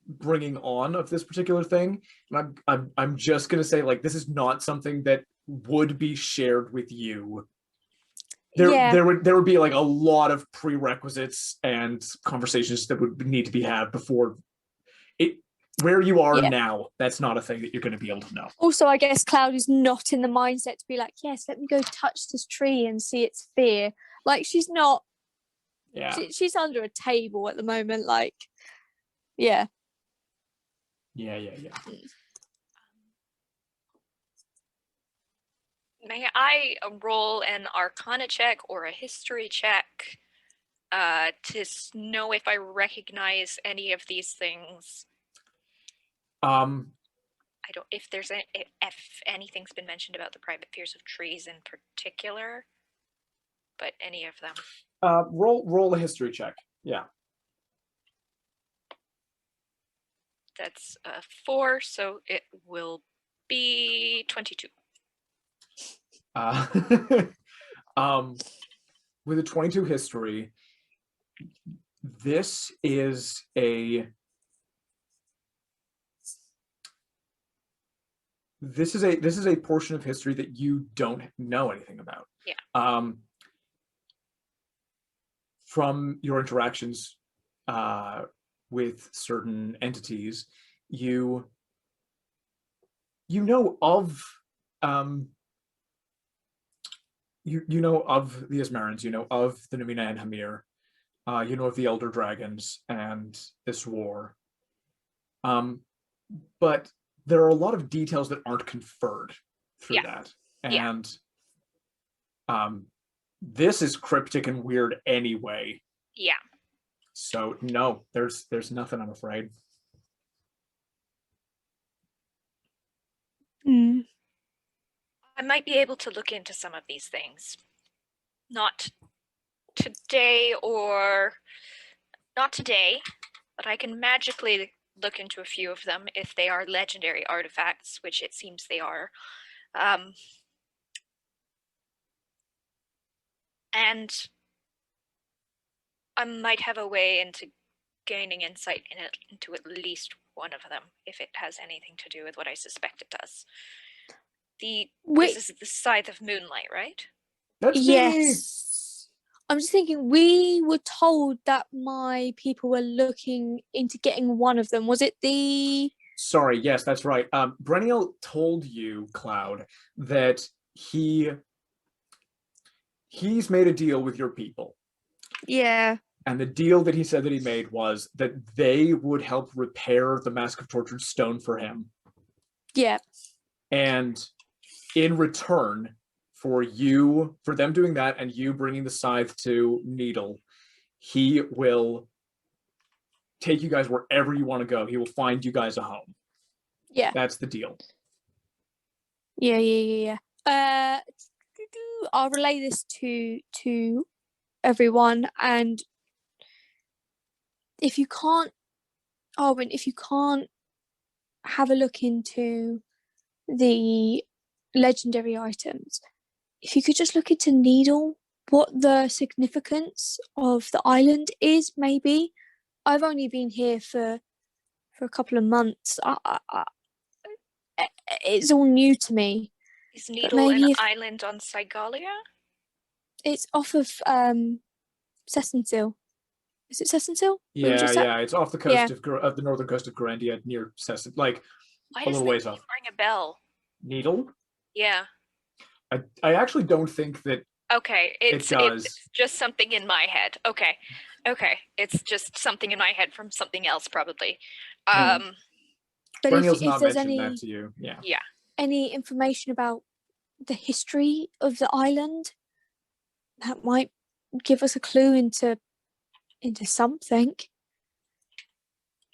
bringing on of this particular thing, and I'm just gonna say, like, this is not something that would be shared with you. There would be like a lot of prerequisites and conversations that would need to be had before it. Where you are now, that's not a thing that you're going to be able to know. Also, I guess Cloud is not in the mindset to be like, yes, let me go touch this tree and see its fear. Like, she's not. Yeah. She's under a table at the moment. Like, yeah. Yeah. May I roll an Arcana check or a History check to know if I recognize any of these things? I don't. If anything's been mentioned about the private fears of trees in particular, but any of them. Roll a history check. Yeah. That's 4, so it will be 22. With a 22 history, this is a portion of history that you don't know anything about. Yeah. From your interactions with certain entities, you know of you know of the Asmarans, you know of the Numina and Hamir, you know of the Elder Dragons and this war. But there are a lot of details that aren't conferred through that. And this is cryptic and weird anyway. Yeah. So no, there's nothing, I'm afraid. I might be able to look into some of these things. Not today, but I can magically look into a few of them if they are legendary artifacts, which it seems they are. And I might have a way into gaining insight into at least one of them, if it has anything to do with what I suspect it does. This is the Scythe of Moonlight, right? That's me. Yes. I'm just thinking, we were told that my people were looking into getting one of them. Was it the... Sorry, yes, that's right. Brennial told you, Cloud, that he's made a deal with your people. Yeah. And the deal that he said that he made was that they would help repair the Mask of Tortured Stone for him. Yeah. And in return for them doing that and you bringing the scythe to Needle, he will take you guys wherever you want to go. He will find you guys a home. Yeah. That's the deal. Yeah. I'll relay this to everyone, and if you can't, Arwen, if you can't have a look into the legendary items, if you could just look into Needle, what the significance of the island is, maybe. I've only been here for a couple of months. It's all new to me. Is Needle an island on Cygalia? It's off of Sessensil. Is it Sessensil? Yeah. It's off the coast of the northern coast of Grandia, near Sesson, like Why a does little the ways name off. ring a bell? Needle? Yeah. I actually don't think that. Okay, it's just something in my head. Okay, it's just something in my head from something else, probably. But Brennial's if not there's mentioned any, that to you, yeah. any information about the history of the island, that might give us a clue into something.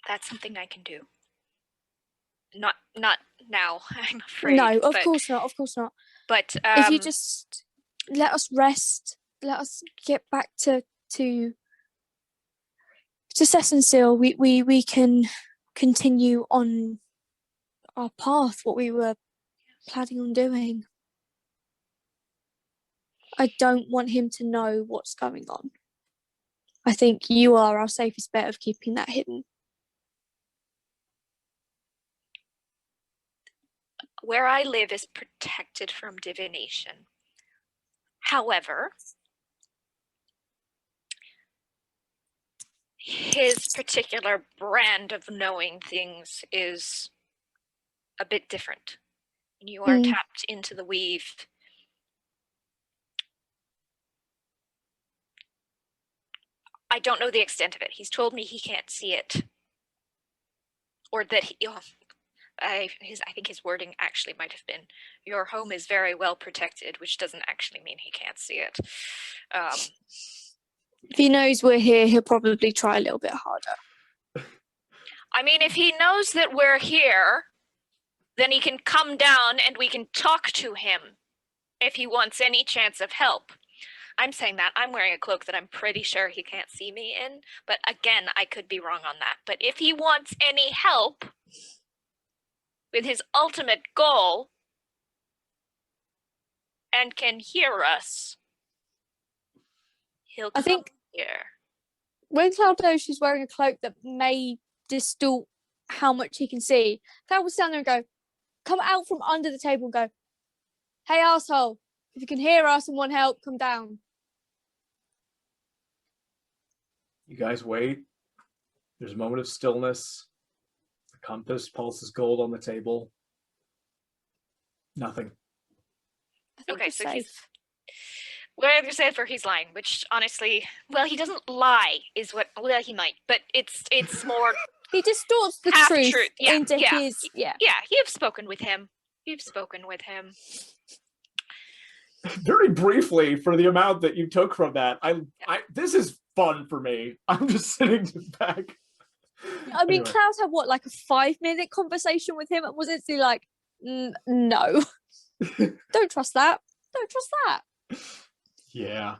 That's something I can do. Not now, I'm afraid. No, of course not. But if you just let us rest, let us get back to Sessensil, we can continue on our path, what we were planning on doing. I don't want him to know what's going on. I think you are our safest bet of keeping that hidden. Where I live is protected from divination. However, his particular brand of knowing things is a bit different. When you are tapped into the weave, I don't know the extent of it. He's told me he can't see it. Or that he... I think his wording actually might have been, your home is very well protected, which doesn't actually mean he can't see it. If he knows we're here, he'll probably try a little bit harder. I mean, if he knows that we're here, then he can come down and we can talk to him if he wants any chance of help. I'm saying that. I'm wearing a cloak that I'm pretty sure he can't see me in, but again, I could be wrong on that. But if he wants any help with his ultimate goal and can hear us, he'll come here. When Cloud knows she's wearing a cloak that may distort how much he can see, Cloud will stand there and go, come out from under the table and go, hey asshole, if you can hear us and want help, come down. You guys wait. There's a moment of stillness. The compass pulses gold on the table. Nothing. Okay, so we're safe or he's lying, which honestly, well, he doesn't lie, is what, well, he might, but it's more... He distorts the truth into his... Yeah, you've spoken with him. Very briefly, for the amount that you took from that, this is fun for me. I'm just sitting back. I mean, anyway. Cloud had like a 5-minute conversation with him, and was it like, no, don't trust that. Yeah.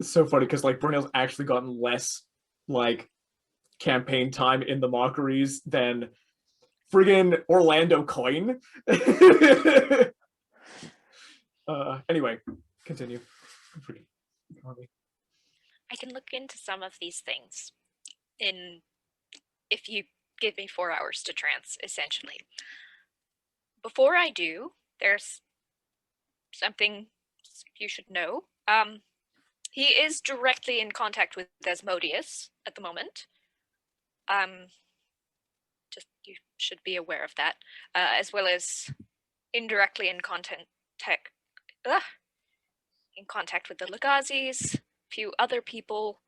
It's so funny because like Brennial's actually gotten less like campaign time in the Mockeries than friggin' Orlando coin. Anyway, continue. I can look into some of these things if you give me 4 hours to trance, essentially. Before I do, there's something you should know. He is directly in contact with Asmodeus at the moment. Just you should be aware of that, as well as indirectly in contact with the Legazis, a few other people,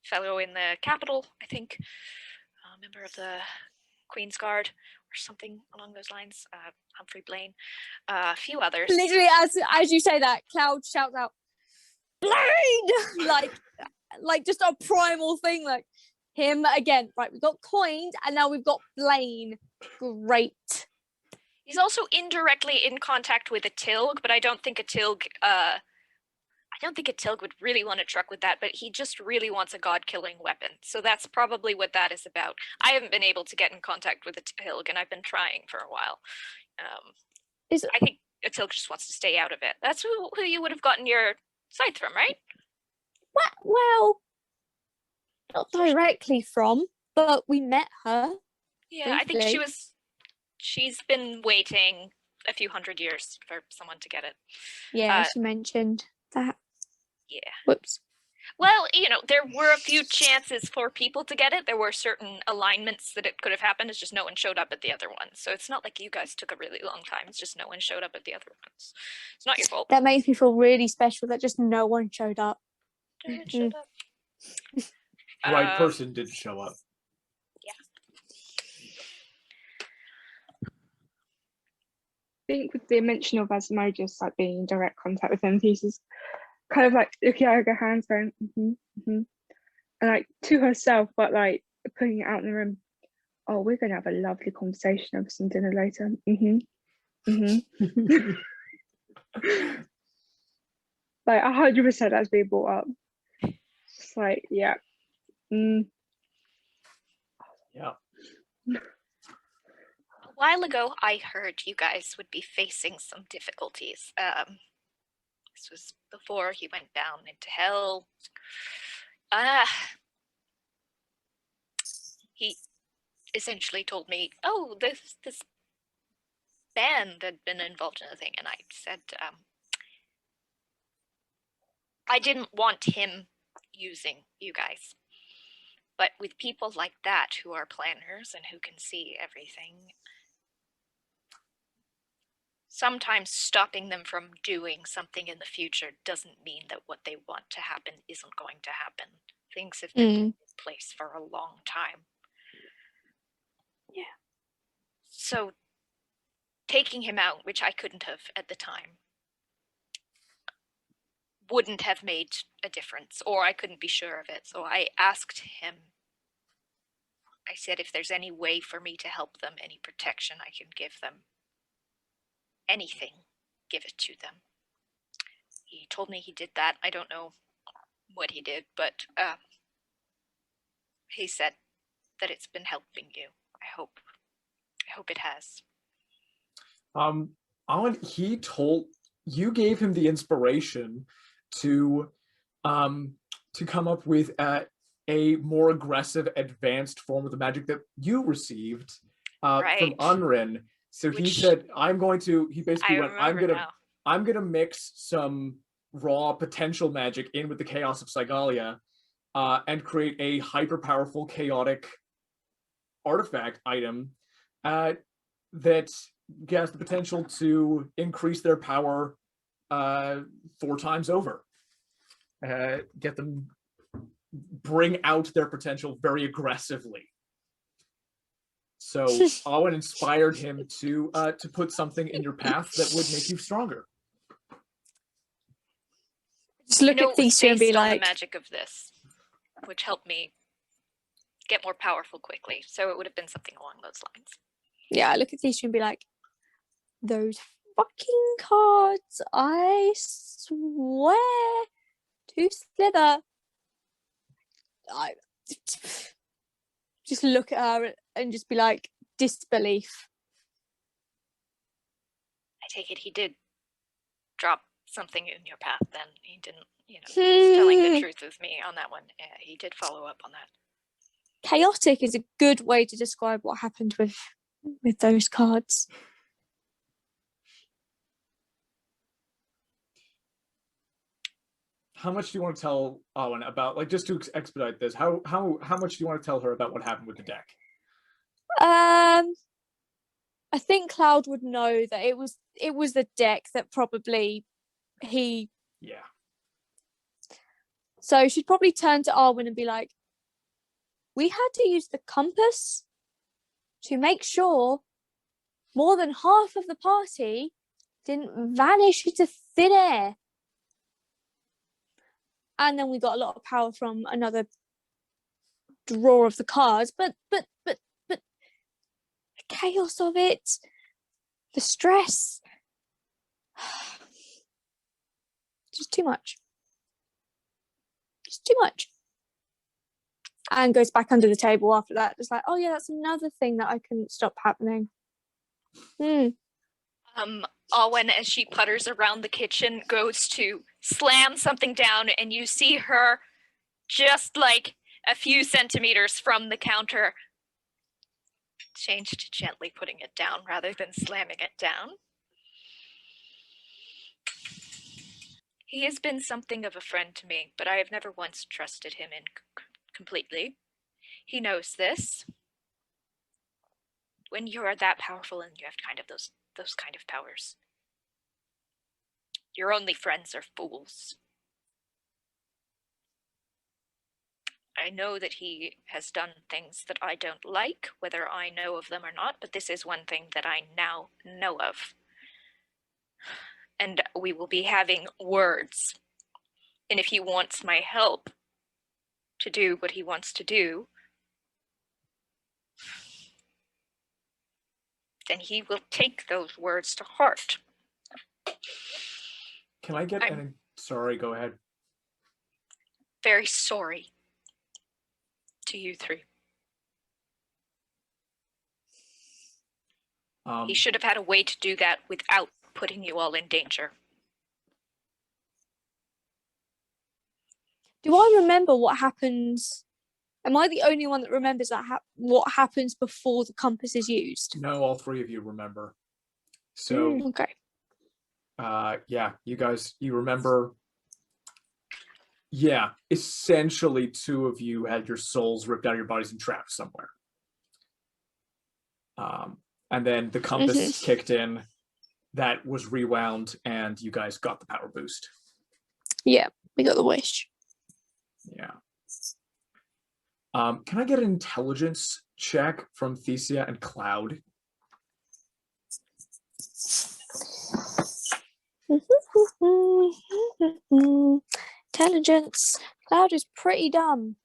fellow in the capital, I think, a member of the Queen's Guard or something along those lines, Humphrey Blaine, a few others. Literally, as you say that, Cloud shouts out, Blaine! like just a primal thing, like him again. Right, we got coined, and now we've got Blaine. Great. He's also indirectly in contact with a Tilg, but I don't think a Tilg would really want to truck with that, but he just really wants a god-killing weapon. So that's probably what that is about. I haven't been able to get in contact with a Tilg, and I've been trying for a while. I think a Tilg just wants to stay out of it. That's who you would have gotten your scythe from, right? Well, not directly from, but we met her. Yeah, I think she's been waiting a few hundred years for someone to get it. Yeah, she mentioned that. Yeah. Whoops. Well, there were a few chances for people to get it. There were certain alignments that it could have happened. It's just no one showed up at the other ones. So it's not like you guys took a really long time. It's just no one showed up at the other ones. It's not your fault. That makes me feel really special that just no one showed up. No one showed up. The right person didn't show up. Yeah. I think with the mention of Asmodeus like being in direct contact with them, Thesia's kind of like looking at her hands, going, and like to herself, but like putting it out in the room. Oh, we're gonna have a lovely conversation over some dinner later. Like 100% that's being brought up. It's like, yeah. Yeah. A while ago, I heard you guys would be facing some difficulties. This was before he went down into hell. He essentially told me, "Oh, this band had been involved in a thing," and I said, I didn't want him using you guys. But with people like that who are planners and who can see everything, sometimes stopping them from doing something in the future doesn't mean that what they want to happen isn't going to happen. Things have been in place for a long time. Yeah. So taking him out, which I couldn't have at the time, wouldn't have made a difference, or I couldn't be sure of it. So I asked him, I said, if there's any way for me to help them, any protection I can give them, anything, give it to them. He told me he did that. I don't know what he did, but he said that it's been helping you. I hope it has. Awen, you gave him the inspiration to come up with a more aggressive, advanced form of the magic that you received from Unrin. So he said, I'm going to mix some raw potential magic in with the chaos of Sigalia and create a hyper powerful chaotic artifact item that has the potential to increase their power 4 times over. Get them bring out their potential very aggressively. So Awen inspired him to put something in your path that would make you stronger. Just look at Thesia and be like, the magic of this, which helped me get more powerful quickly. So it would have been something along those lines. Yeah, I look at Thesia and be like, those fucking cards, I swear to Slither, I just look at her and just be like, disbelief. I take it he did drop something in your path then. He didn't, he's telling the truth with me on that one. He did follow up on that. Chaotic is a good way to describe what happened with those cards. How much do you want to tell Awen about, like, just to expedite this? How much do you want to tell her about what happened with the deck? I think Cloud would know that it was the deck that probably he. Yeah. So she'd probably turn to Awen and be like, "We had to use the compass to make sure more than half of the party didn't vanish into thin air." And then we got a lot of power from another drawer of the cards, but the chaos of it, the stress, just too much. Just too much. And goes back under the table after that. Just like, oh yeah, that's another thing that I couldn't stop happening. Awen, as she putters around the kitchen, goes to slam something down, and you see her just like a few centimeters from the counter change to gently putting it down rather than slamming it down. He has been something of a friend to me, but I have never once trusted him completely. He knows this. When you are that powerful and you have kind of those kind of powers, your only friends are fools. I know that he has done things that I don't like, whether I know of them or not, but this is one thing that I now know of. And we will be having words. And if he wants my help to do what he wants to do, then he will take those words to heart. Can I get sorry, go ahead. Very sorry to you three. He should have had a way to do that without putting you all in danger. Do I remember what happens? Am I the only one that remembers that what happens before the compass is used? No, all three of you remember. So, okay. Yeah, you remember. Yeah, essentially, two of you had your souls ripped out of your bodies and trapped somewhere. And then the compass kicked in, that was rewound, and you guys got the power boost. Yeah, we got the wish. Yeah. Can I get an intelligence check from Thesia and Cloud? Intelligence. Cloud is pretty dumb.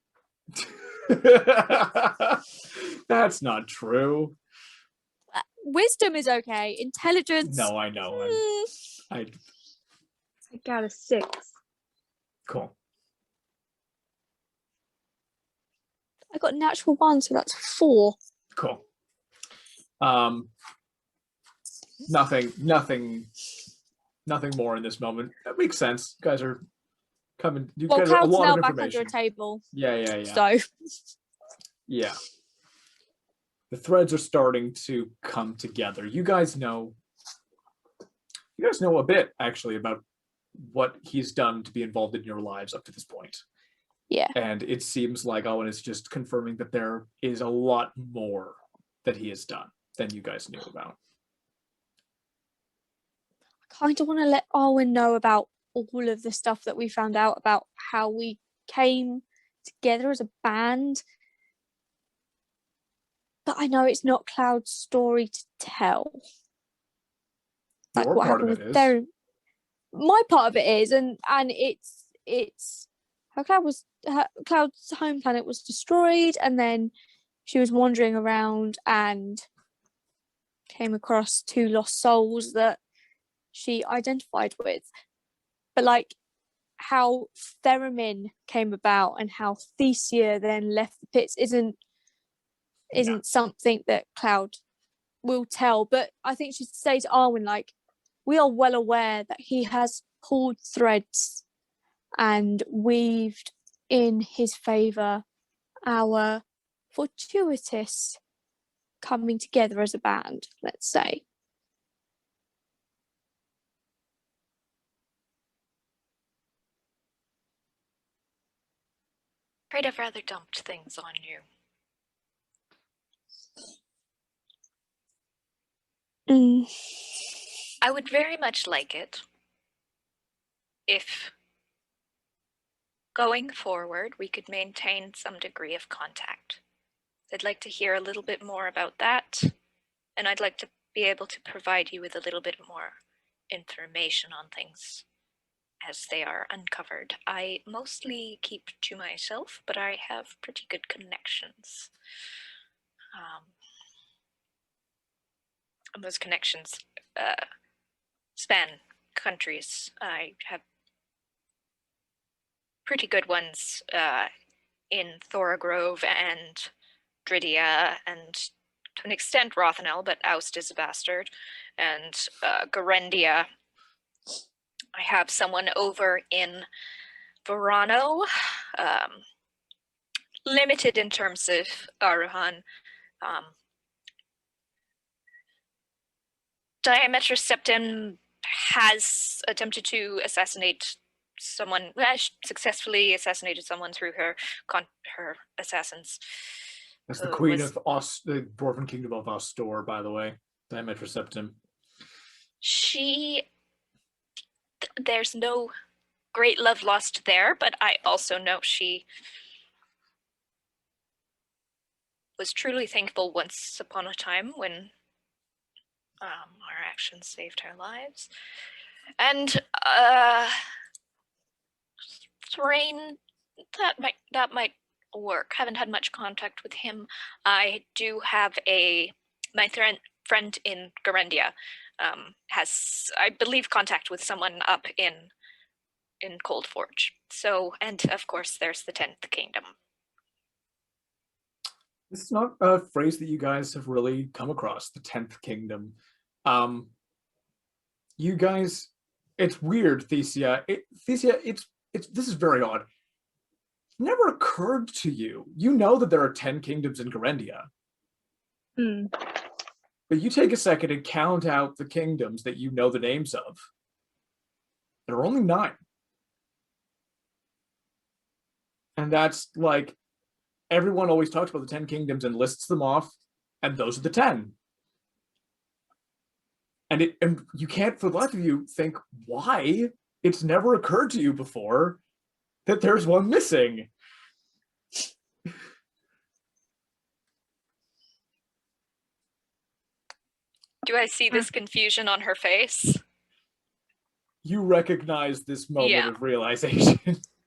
That's not true. Wisdom is okay. Intelligence. No, I know. I got a 6. Cool. I got natural 1, so that's 4. Cool. Nothing more in this moment. That makes sense. You guys are coming. You guys are a Cloud's lot now of back information. under a table. Yeah. So. Yeah. The threads are starting to come together. You guys know a bit, actually, about what he's done to be involved in your lives up to this point. Yeah. And it seems like Awen is just confirming that there is a lot more that he has done than you guys knew about. I kind of want to let Awen know about all of the stuff that we found out about how we came together as a band. But I know it's not Cloud's story to tell. Like Your what part happened of it with is. My part of it is, and it's how Cloud's home planet was destroyed, and then she was wandering around and came across 2 lost souls that she identified with. But like, how Theramin came about and how Thesia then left the pits isn't something that Cloud will tell. But I think she says to Awen, like, we are well aware that he has pulled threads and weaved in his favour our fortuitous coming together as a band, let's say. Afraid I've rather dumped things on you. I would very much like it if going forward we could maintain some degree of contact. I'd like to hear a little bit more about that, and I'd like to be able to provide you with a little bit more information on things as they are uncovered. I mostly keep to myself, but I have pretty good connections. And those connections span countries. I have pretty good ones in Thorogrove and Dridia, and to an extent Rothanel, but Oust is a bastard, and Garendia. I have someone over in Verano, limited in terms of Aruhan. Diametra Septim has attempted to assassinate someone, successfully assassinated someone through her assassins. That's the queen of the Dwarven Kingdom of Ostor, by the way. Diametra Septim. There's no great love lost there, but I also know she was truly thankful once upon a time when our actions saved her lives. And Thrain, that might work. Haven't had much contact with him. I do have my friend in Garendia has, I believe, contact with someone up in Cold Forge. So, and of course, there's the 10th Kingdom. This is not a phrase that you guys have really come across, the 10th Kingdom. You guys, it's weird, Thesia. Thesia, this is very odd. It never occurred to you. You know that there are 10 kingdoms in Garendia. But you take a second and count out the kingdoms that you know the names of. There are only 9. And that's like, everyone always talks about the 10 kingdoms and lists them off, and those are the 10. And you can't, for the life of you, think why it's never occurred to you before that there's one missing. Do I see this confusion on her face? You recognize this moment of realization.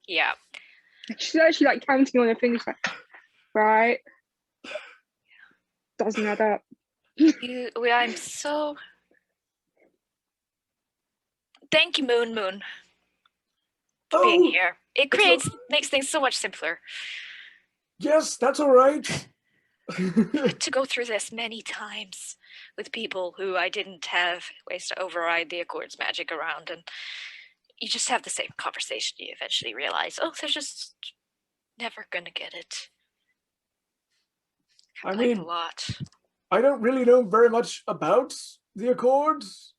Yeah. She's actually like counting on her fingers, like, right? Doesn't add up. I'm so. Thank you, Moon, for being here. It makes things so much simpler. Yes, that's all right. To go through this many times with people who I didn't have ways to override the Accords magic around, and you just have the same conversation. You eventually realize, they're just never gonna get it. I mean, a lot. I don't really know very much about the Accords.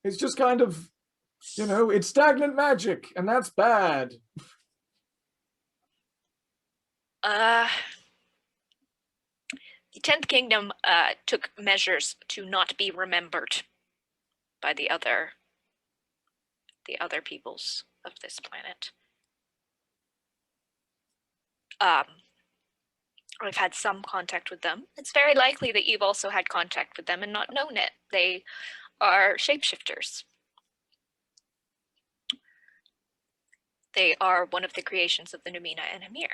It's just kind of, it's stagnant magic, and that's bad. The 10th Kingdom took measures to not be remembered by the other peoples of this planet. I've had some contact with them. It's very likely that you've also had contact with them and not known it. They are shapeshifters. They are one of the creations of the Numina and Amir,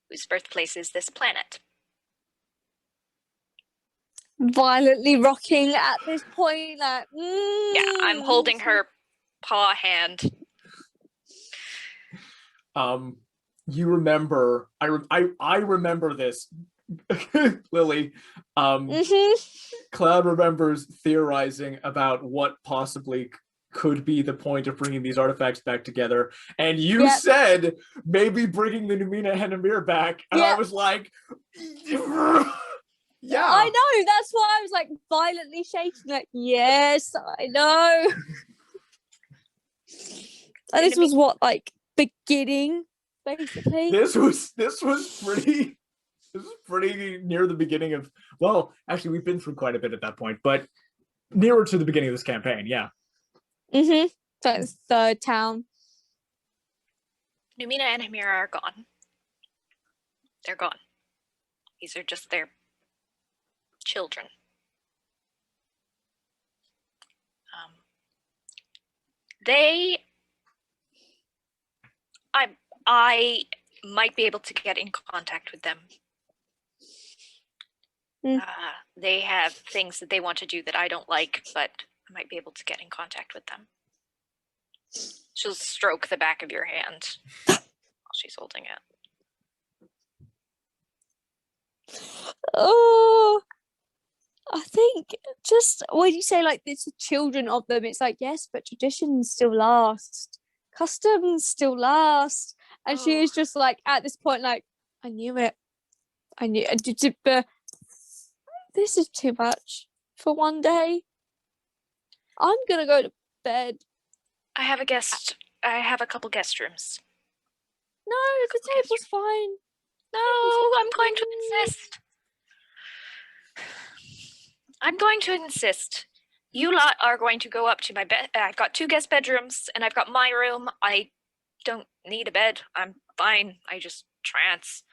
whose birthplace is this planet. Violently rocking at this point, like Yeah, I'm holding her paw hand. You remember, I remember this, Lily. Cloud remembers theorizing about what possibly could be the point of bringing these artifacts back together, and you said maybe bringing the Numina and Amir back, and I was like, yeah, I know. That's why I was like violently shaking. Like, yes, I know. And this was what, like, beginning, basically. This was pretty. This is pretty near the beginning of. Well, actually, we've been through quite a bit at that point, but nearer to the beginning of this campaign. Yeah. So it's third town. Numina and Hamira are gone. They're gone. These are just their children. I might be able to get in contact with them. They have things that they want to do that I don't like, but I might be able to get in contact with them. She'll stroke the back of your hand while she's holding it. Oh, I think just when you say like it's the children of them, it's like, yes, but traditions still last, customs still last. And she is just like, at this point, like, I knew it. But this is too much for one day. I'm gonna go to bed. I have a couple guest rooms. No, the table's fine. No, I'm going to insist. I'm going to insist. You lot are going to go up to my bed. I've got 2 guest bedrooms, and I've got my room. I don't need a bed. I'm fine. I just trance.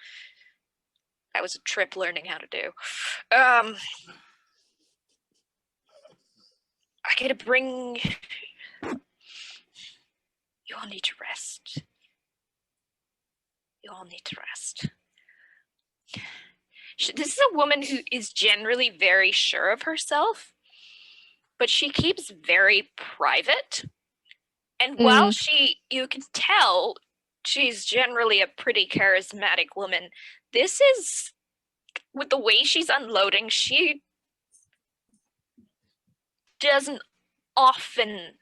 That was a trip learning how to do. I gotta bring... You all need to rest. You all need to rest. This is a woman who is generally very sure of herself, but she keeps very private. And while you can tell she's generally a pretty charismatic woman, this is, with the way she's unloading, she doesn't often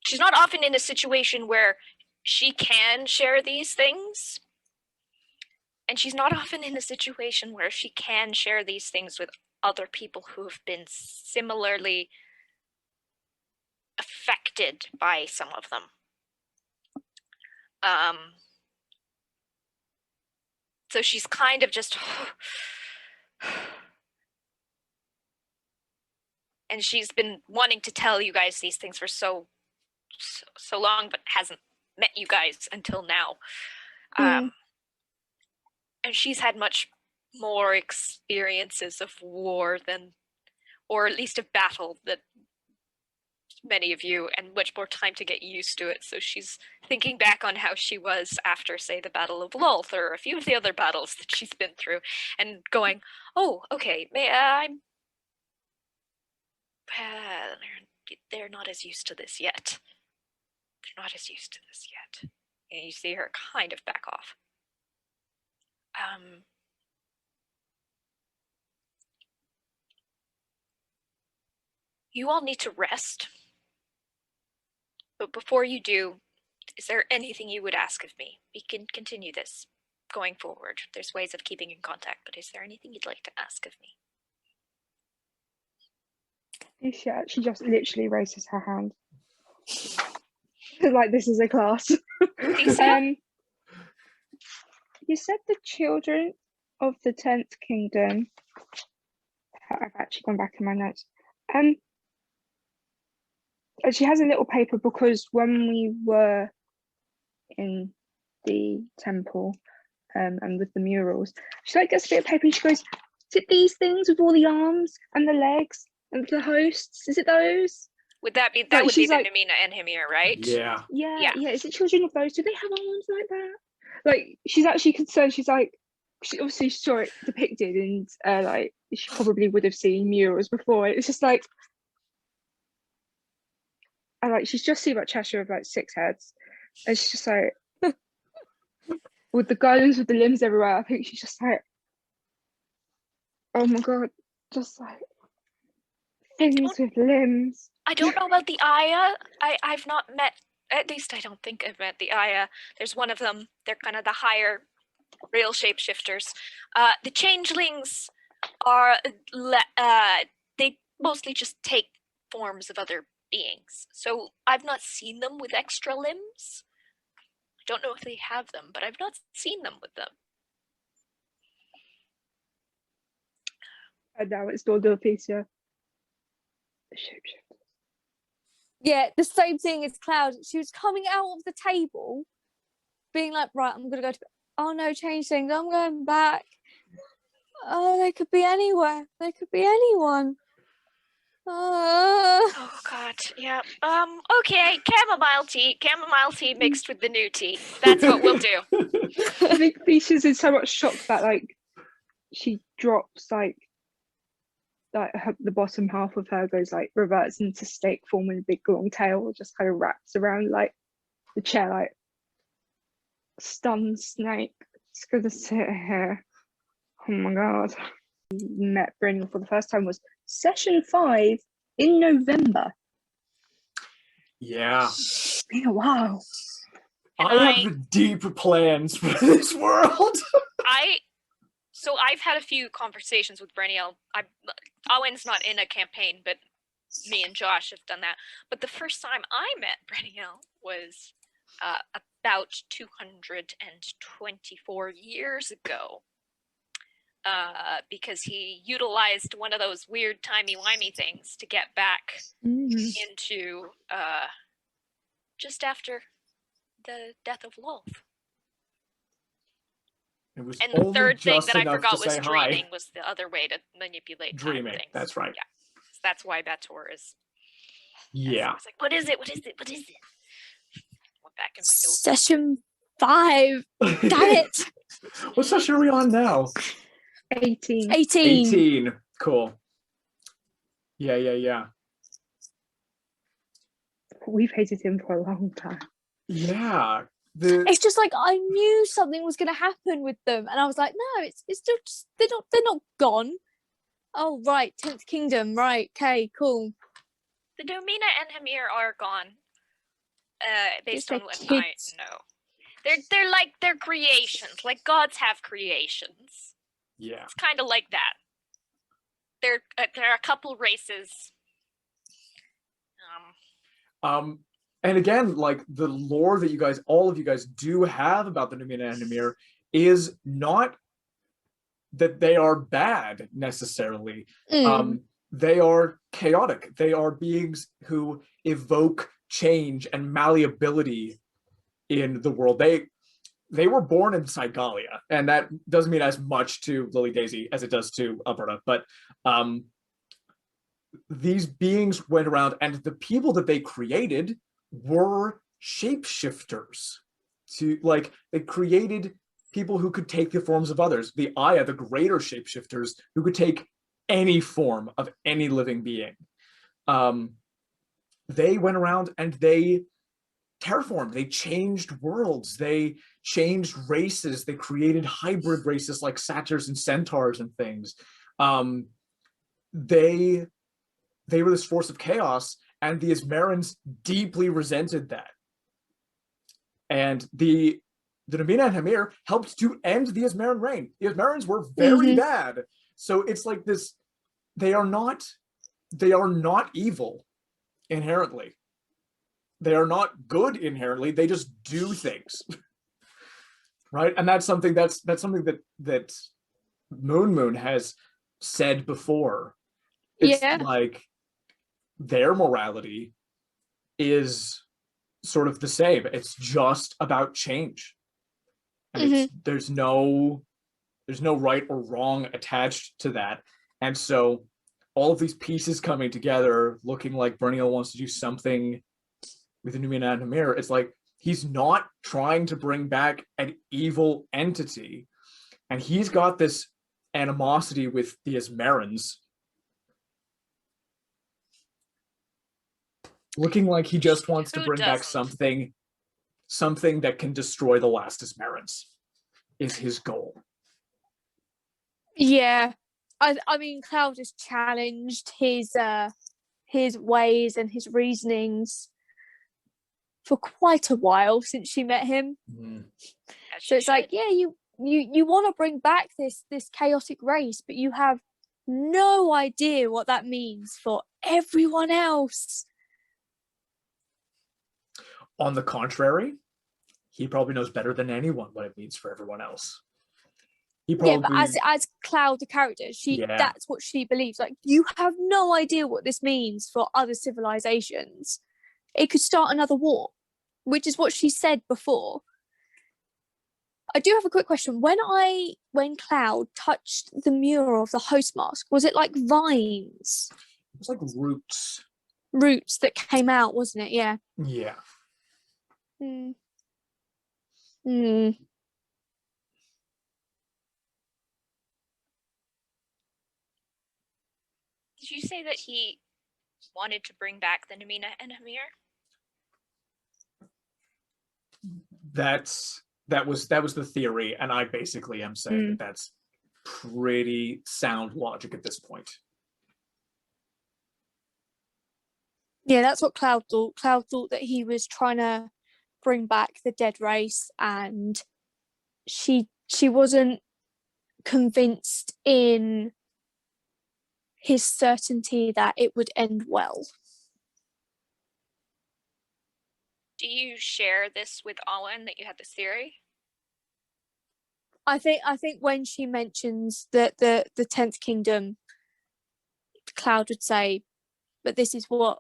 she's not often in a situation where she can share these things, and she's not often in a situation where she can share these things with other people who have been similarly affected by some of them. So she's kind of just and she's been wanting to tell you guys these things for so long, but hasn't met you guys until now. And she's had much more experiences of war than, or at least of battle, than many of you, and much more time to get used to it. So she's thinking back on how she was after, say, the Battle of Lolth, or a few of the other battles that she's been through, and going, oh, okay, they're not as used to this yet. They're not as used to this yet. And you see her kind of back off. You all need to rest. But before you do, is there anything you would ask of me? We can continue this going forward. There's ways of keeping in contact, but is there anything you'd like to ask of me? Thesia, she just literally raises her hand. Like this is a class. You said the children of the 10th Kingdom. I've actually gone back in my notes. She has a little paper because when we were in the temple and with the murals, she like gets a bit of paper and she goes, is it these things with all the arms and the legs and the hosts? Is it those? Would that be Like, would be she's the like- Namina and Hamir, right? Yeah. Yeah. Is it children of those? Do they have arms like that? Like she's actually concerned. She's like, she obviously saw it depicted, and like she probably would have seen murals before. It's just like, she's just seen about Cheshire with like 6 heads, and she's just like, with the gardens with the limbs everywhere. I think she's just like, oh my god, just like things with limbs. I don't know about the Aya. I've not met, at least I don't think I've met the Aya. There's one of them. They're kind of the higher real shapeshifters. The changelings are, they mostly just take forms of other beings. So I've not seen them with extra limbs. I don't know if they have them, but I've not seen them with them. And now it's Dordo Thesia. The shapeshifter. Yeah, the same thing as Cloud. She was coming out of the table, being like, right, I'm gonna go to bed. Oh no, change things, I'm going back. Oh, they could be anywhere. They could be anyone. Oh god, yeah. Okay, chamomile tea mixed with the new tea. That's what we'll do. I think Thesia's in so much shock that like she drops like the bottom half of her goes like reverts into snake form, and a big long tail just kind of wraps around like the chair, like stunned snake. Just gonna sit here. Oh my god. Met Brennial for the first time was session 5 in November. Yeah. It's been a while. I have deep plans for this world. So I've had a few conversations with Brennial. Awen's not in a campaign, but me and Josh have done that. But the first time I met Brennial was about 224 years ago. Because he utilized one of those weird timey-wimey things to get back into just after the death of Lolth. It was And the third thing that I enough forgot to was say dreaming hi. was the other way to manipulate Dreaming, things. that's right. Yeah, so that's why Bator is. Yeah. I was like, what is it? What is it? What is it? Went back in my notes. Session 5. Damn it. What session are we on now? 18. 18. Cool. Yeah. We've hated him for a long time. Yeah. It's just like I knew something was going to happen with them, and I was like, no, it's still just, they're not gone. Oh right, 10th Kingdom, right? Okay, cool. The Domina and Hamir are gone. Based Just on their what I kids. know, they're creations. Like gods have creations. Yeah. It's kind of like that. There are a couple races. And again, like the lore that all of you guys do have about the Numina and Namir is not that they are bad necessarily. They are chaotic. They are beings who evoke change and malleability in the world. They were born in Cygalia, and that doesn't mean as much to Lily Daisy as it does to Alberta, but these beings went around, and the people that they created were shapeshifters. They created people who could take the forms of others. The Aya, the greater shapeshifters, who could take any form of any living being. They went around and they terraformed, they changed worlds, they changed races, they created hybrid races like satyrs and centaurs and things. They were this force of chaos, and the Ismarans deeply resented that. And the Numina and Hamir helped to end the Ismaran reign. The Ismarans were very bad. So it's like this, they are not evil inherently. They are not good inherently. They just do things. Right? And that's something that Moon has said before. It's like their morality is sort of the same. It's just about change. And there's no right or wrong attached to that. And so all of these pieces coming together, looking like Brennial wants to do something with the Numina and Hamir, it's like he's not trying to bring back an evil entity. And he's got this animosity with the Asmerans, looking like he just wants to Who bring back doesn't? something that can destroy the last Asmerans is his goal. Yeah. I mean, Cloud has challenged his ways and his reasonings for quite a while since she met him. So it's like, yeah, you want to bring back this chaotic race, but you have no idea what that means for everyone else. On the contrary, he probably knows better than anyone what it means for everyone else. He probably, yeah, but as Cloud, the character, that's what she believes. Like, you have no idea what this means for other civilizations. It could start another war, which is what she said before. I do have a quick question. When Cloud touched the mural of the host mask, was it like vines? It was like roots. Roots that came out, wasn't it? Yeah. Yeah. Hmm. Did you say that he wanted to bring back the Namina and Hamir? That was the theory, and I basically am saying that that's pretty sound logic at this point. Yeah, that's what Cloud thought. Cloud thought that he was trying to bring back the dead race, and she wasn't convinced in his certainty that it would end well. Do you share this with Awen, that you had this theory? I think when she mentions that the 10th kingdom, Cloud would say, but this is what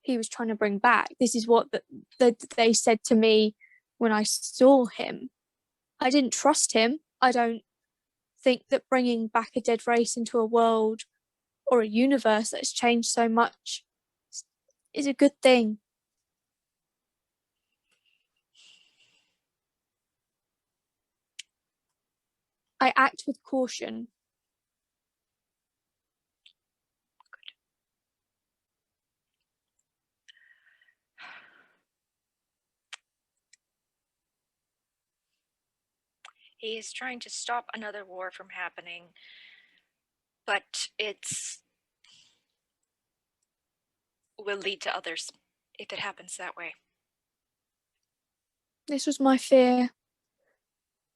he was trying to bring back. This is what they said to me when I saw him. I didn't trust him. I don't think that bringing back a dead race into a world or a universe that's changed so much is a good thing. I act with caution. He is trying to stop another war from happening, but will lead to others if it happens that way. This was my fear.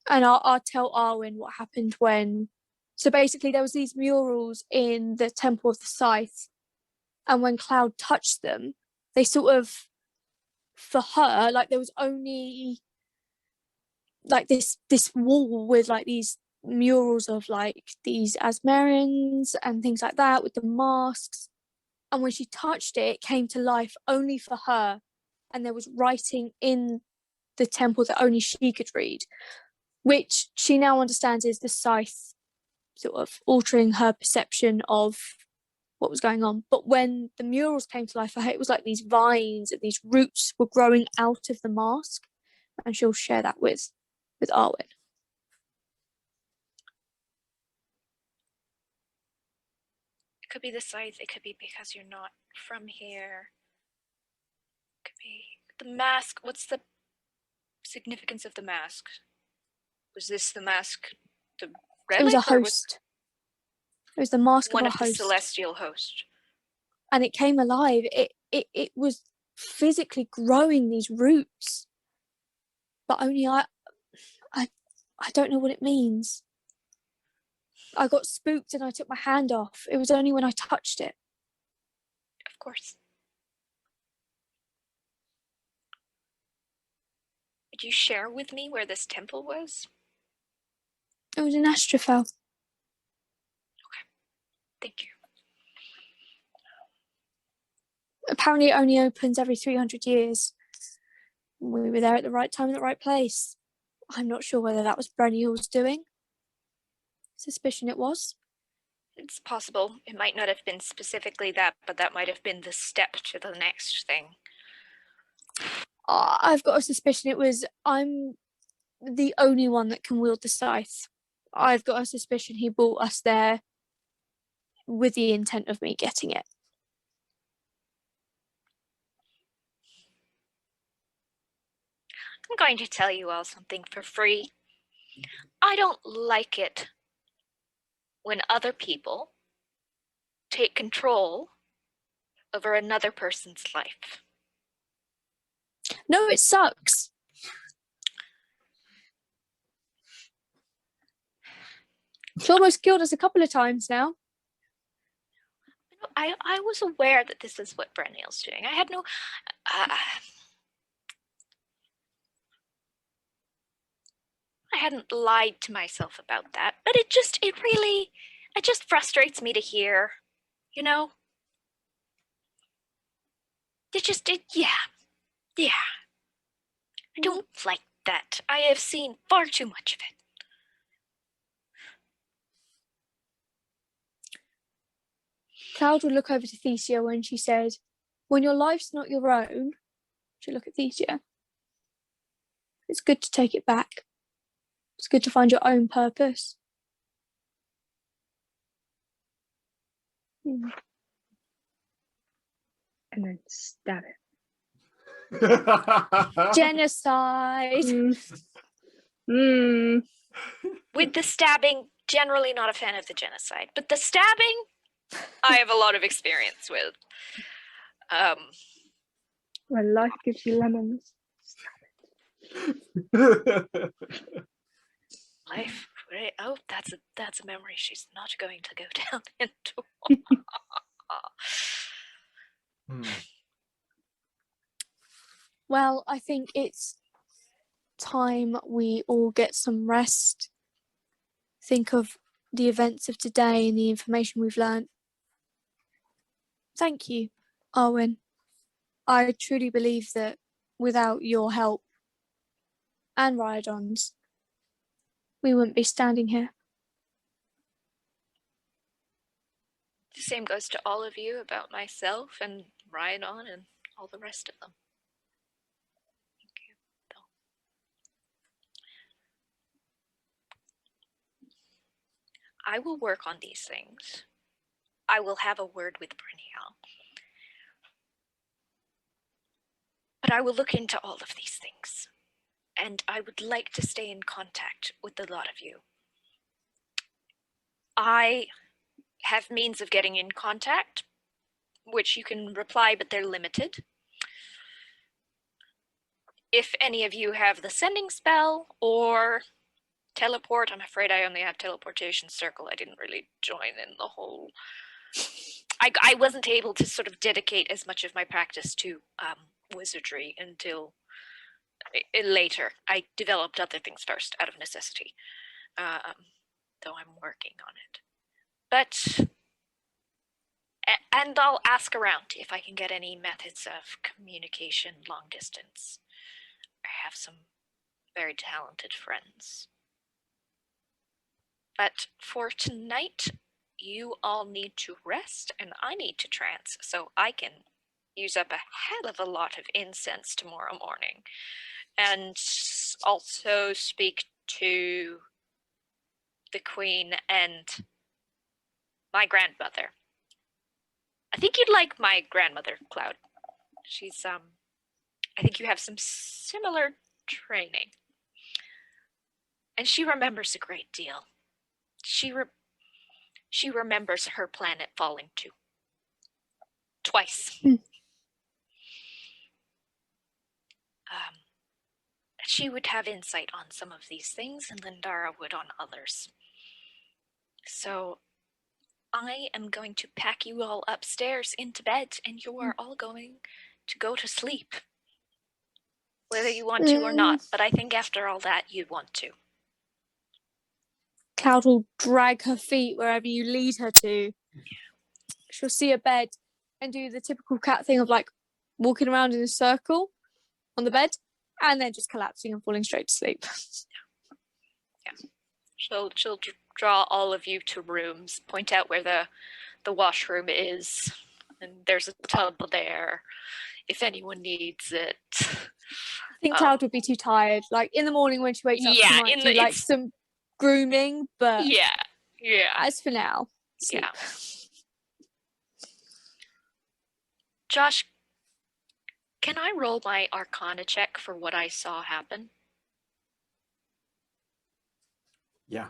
And I'll tell Awen what happened when... So basically there was these murals in the Temple of the Scythe, and when Cloud touched them, they sort of, for her, like there was only like this wall with like these murals of like these Asmerians and things like that with the masks. And when she touched it, it came to life only for her, and there was writing in the temple that only she could read, which she now understands is the Scythe sort of altering her perception of what was going on. But when the murals came to life for her, it was like these vines and these roots were growing out of the mask, and she'll share that with Awen. It could be the Scythe, it could be because you're not from here. It could be the mask. What's the significance of the mask? Was this the mask, the relic? It was a host. It was the mask one of a of the host. celestial host. And it came alive. It was physically growing these roots. But only I don't know what it means. I got spooked and I took my hand off. It was only when I touched it. Of course. Did you share with me where this temple was? It was in Astrofel. Okay. Thank you. Apparently it only opens every 300 years. We were there at the right time at the right place. I'm not sure whether that was Brennial's doing. Suspicion it was. It's possible. It might not have been specifically that, but that might have been the step to the next thing. I've got a suspicion it was, I'm the only one that can wield the scythe. I've got a suspicion he brought us there with the intent of me getting it. I'm going to tell you all something for free. I don't like it when other people take control over another person's life. No, it sucks. She almost killed us a couple of times now. I was aware that this is what Brennial's doing. I had no... I hadn't lied to myself about that, but it just frustrates me to hear, you know? Yeah. I don't like that. I have seen far too much of it. Cloud would look over to Thesia when she said, when your life's not your own, she'd look at Thesia. It's good to take it back. It's good to find your own purpose. And then stab it. Genocide. With the stabbing, generally not a fan of the genocide, but the stabbing, I have a lot of experience with. When life gives you lemons, Life. Oh, that's a memory she's not going to go down into. Well, I think it's time we all get some rest. Think of the events of today and the information we've learned. Thank you, Awen. I truly believe that without your help and Rhydon's, we wouldn't be standing here. The same goes to all of you about myself and Rhydon and all the rest of them. Thank you. I will work on these things. I will have a word with Brennial. But I will look into all of these things. And I would like to stay in contact with a lot of you. I have means of getting in contact, which you can reply, but they're limited. If any of you have the sending spell or teleport, I'm afraid I only have teleportation circle. I didn't really join in the whole... I wasn't able to sort of dedicate as much of my practice to wizardry until later. I developed other things first out of necessity, though I'm working on it. But, and I'll ask around if I can get any methods of communication long distance. I have some very talented friends. But for tonight, you all need to rest and I need to trance so I can use up a hell of a lot of incense tomorrow morning. And also speak to the Queen and my grandmother. I think you'd like my grandmother, Cloud. She's, I think you have some similar training. And she remembers a great deal. She remembers her planet falling too. Twice. She would have insight on some of these things, and Lindara would on others. So I am going to pack you all upstairs into bed, and you are all going to go to sleep. Whether you want to or not, but I think after all that, you'd want to. Cloud will drag her feet wherever you lead her to. She'll see a bed and do the typical cat thing of like walking around in a circle on the bed and then just collapsing and falling straight to sleep. Yeah. She'll draw all of you to rooms, point out where the washroom is, and there's a tub there if anyone needs it. I think Cloud would be too tired. Like in the morning when she wakes up, she might do like some grooming, but Yeah. as for now, sleep. Yeah. Josh, can I roll my Arcana check for what I saw happen? Yeah.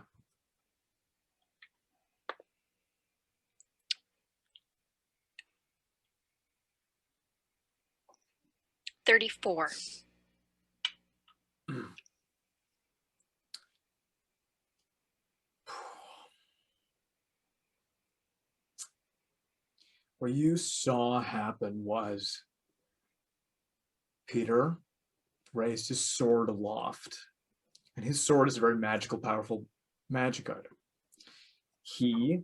$34. What you saw happen was Peter raised his sword aloft, and his sword is a very magical, powerful magic item. He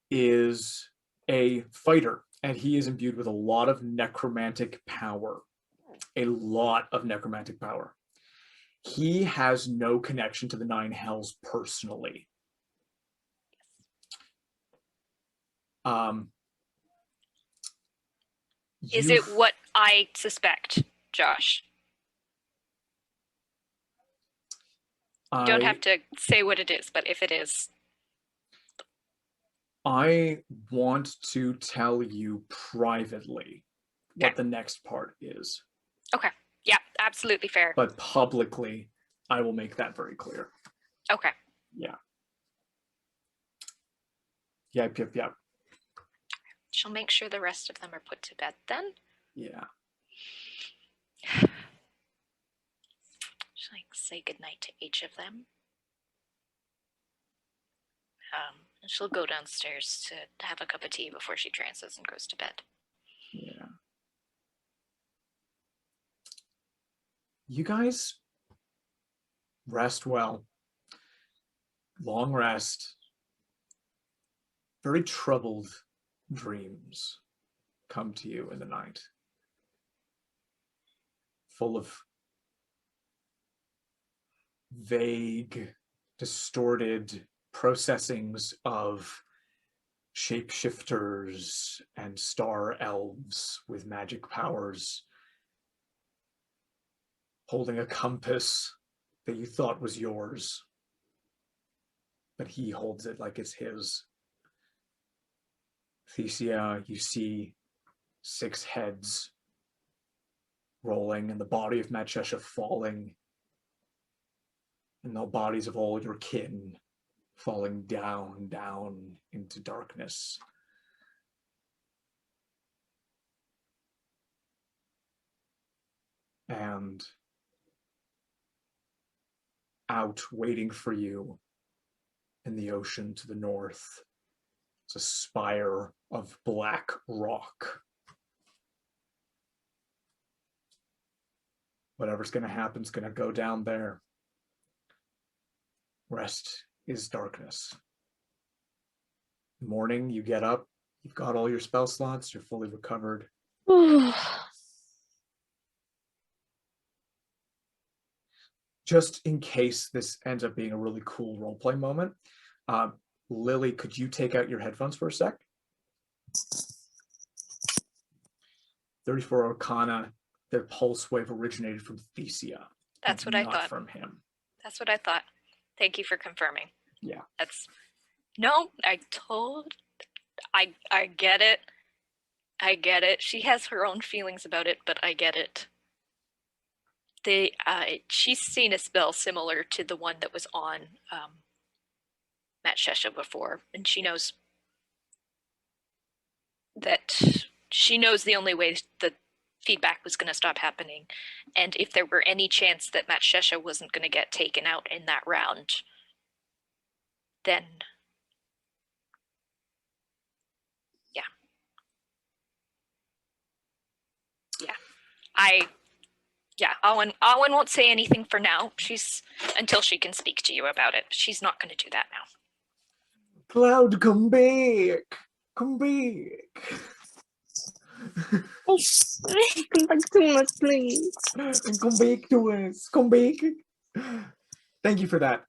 is a fighter, and he is imbued with a lot of necromantic power. A lot of necromantic power. He has no connection to the Nine Hells personally. Is it what I suspect, Josh? You don't have to say what it is, but if it is. I want to tell you privately what the next part is. Okay. Yeah, absolutely fair. But publicly, I will make that very clear. Okay. Yeah. Yep. She'll make sure the rest of them are put to bed then. Yeah. She'll say goodnight to each of them. And she'll go downstairs to have a cup of tea before she trances and goes to bed. Yeah. You guys rest well. Long rest. Very troubled dreams come to you in the night. Full of vague, distorted processings of shapeshifters and star elves with magic powers holding a compass that you thought was yours, but he holds it like it's his. Thesia, you see 6 heads rolling and the body of Matchesha falling, and the bodies of all your kin falling down into darkness. And out waiting for you in the ocean to the north, it's a spire of black rock. Whatever's going to happen is going to go down there. Rest is darkness. Morning, you get up, you've got all your spell slots, you're fully recovered. Just in case this ends up being a really cool roleplay moment, Lily, could you take out your headphones for a sec? 34 Arcana, their pulse wave originated from Thesia. That's what I thought. From him. That's what I thought. Thank you for confirming. Yeah. I get it. I get it. She has her own feelings about it, but I get it. She's seen a spell similar to the one that was on Matchesha before, and she knows the only way the feedback was going to stop happening, and if there were any chance that Matchesha wasn't going to get taken out in that round, then Awen won't say anything for now. Until she can speak to you about it. She's not going to do that now. Cloud, come back! Come back! Come back to us, please. Come back to us! Come back! Thank you for that.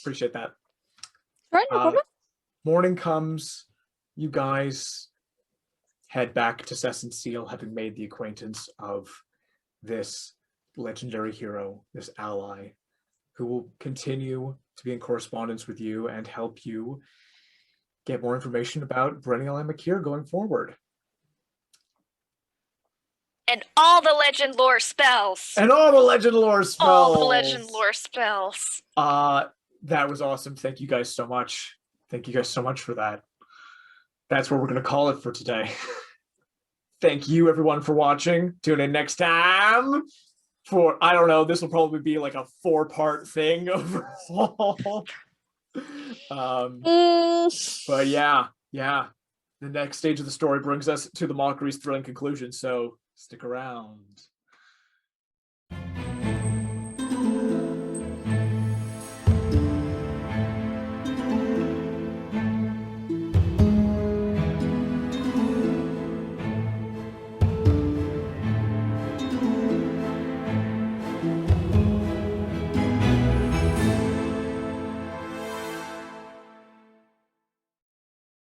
Appreciate that. Right, no problem. Morning comes, you guys head back to Cess Seal, having made the acquaintance of this legendary hero, this ally, who will continue to be in correspondence with you and help you get more information about Brennial Amakiir going forward. And all the legend lore spells. And all the legend lore spells. All the legend lore spells. That was awesome. Thank you guys so much. Thank you guys so much for that. That's where we're going to call it for today. Thank you everyone for watching. Tune in next time for, I don't know, this will probably be like a 4-part thing overall. But yeah, the next stage of the story brings us to the Mockeries' thrilling conclusion, so stick around.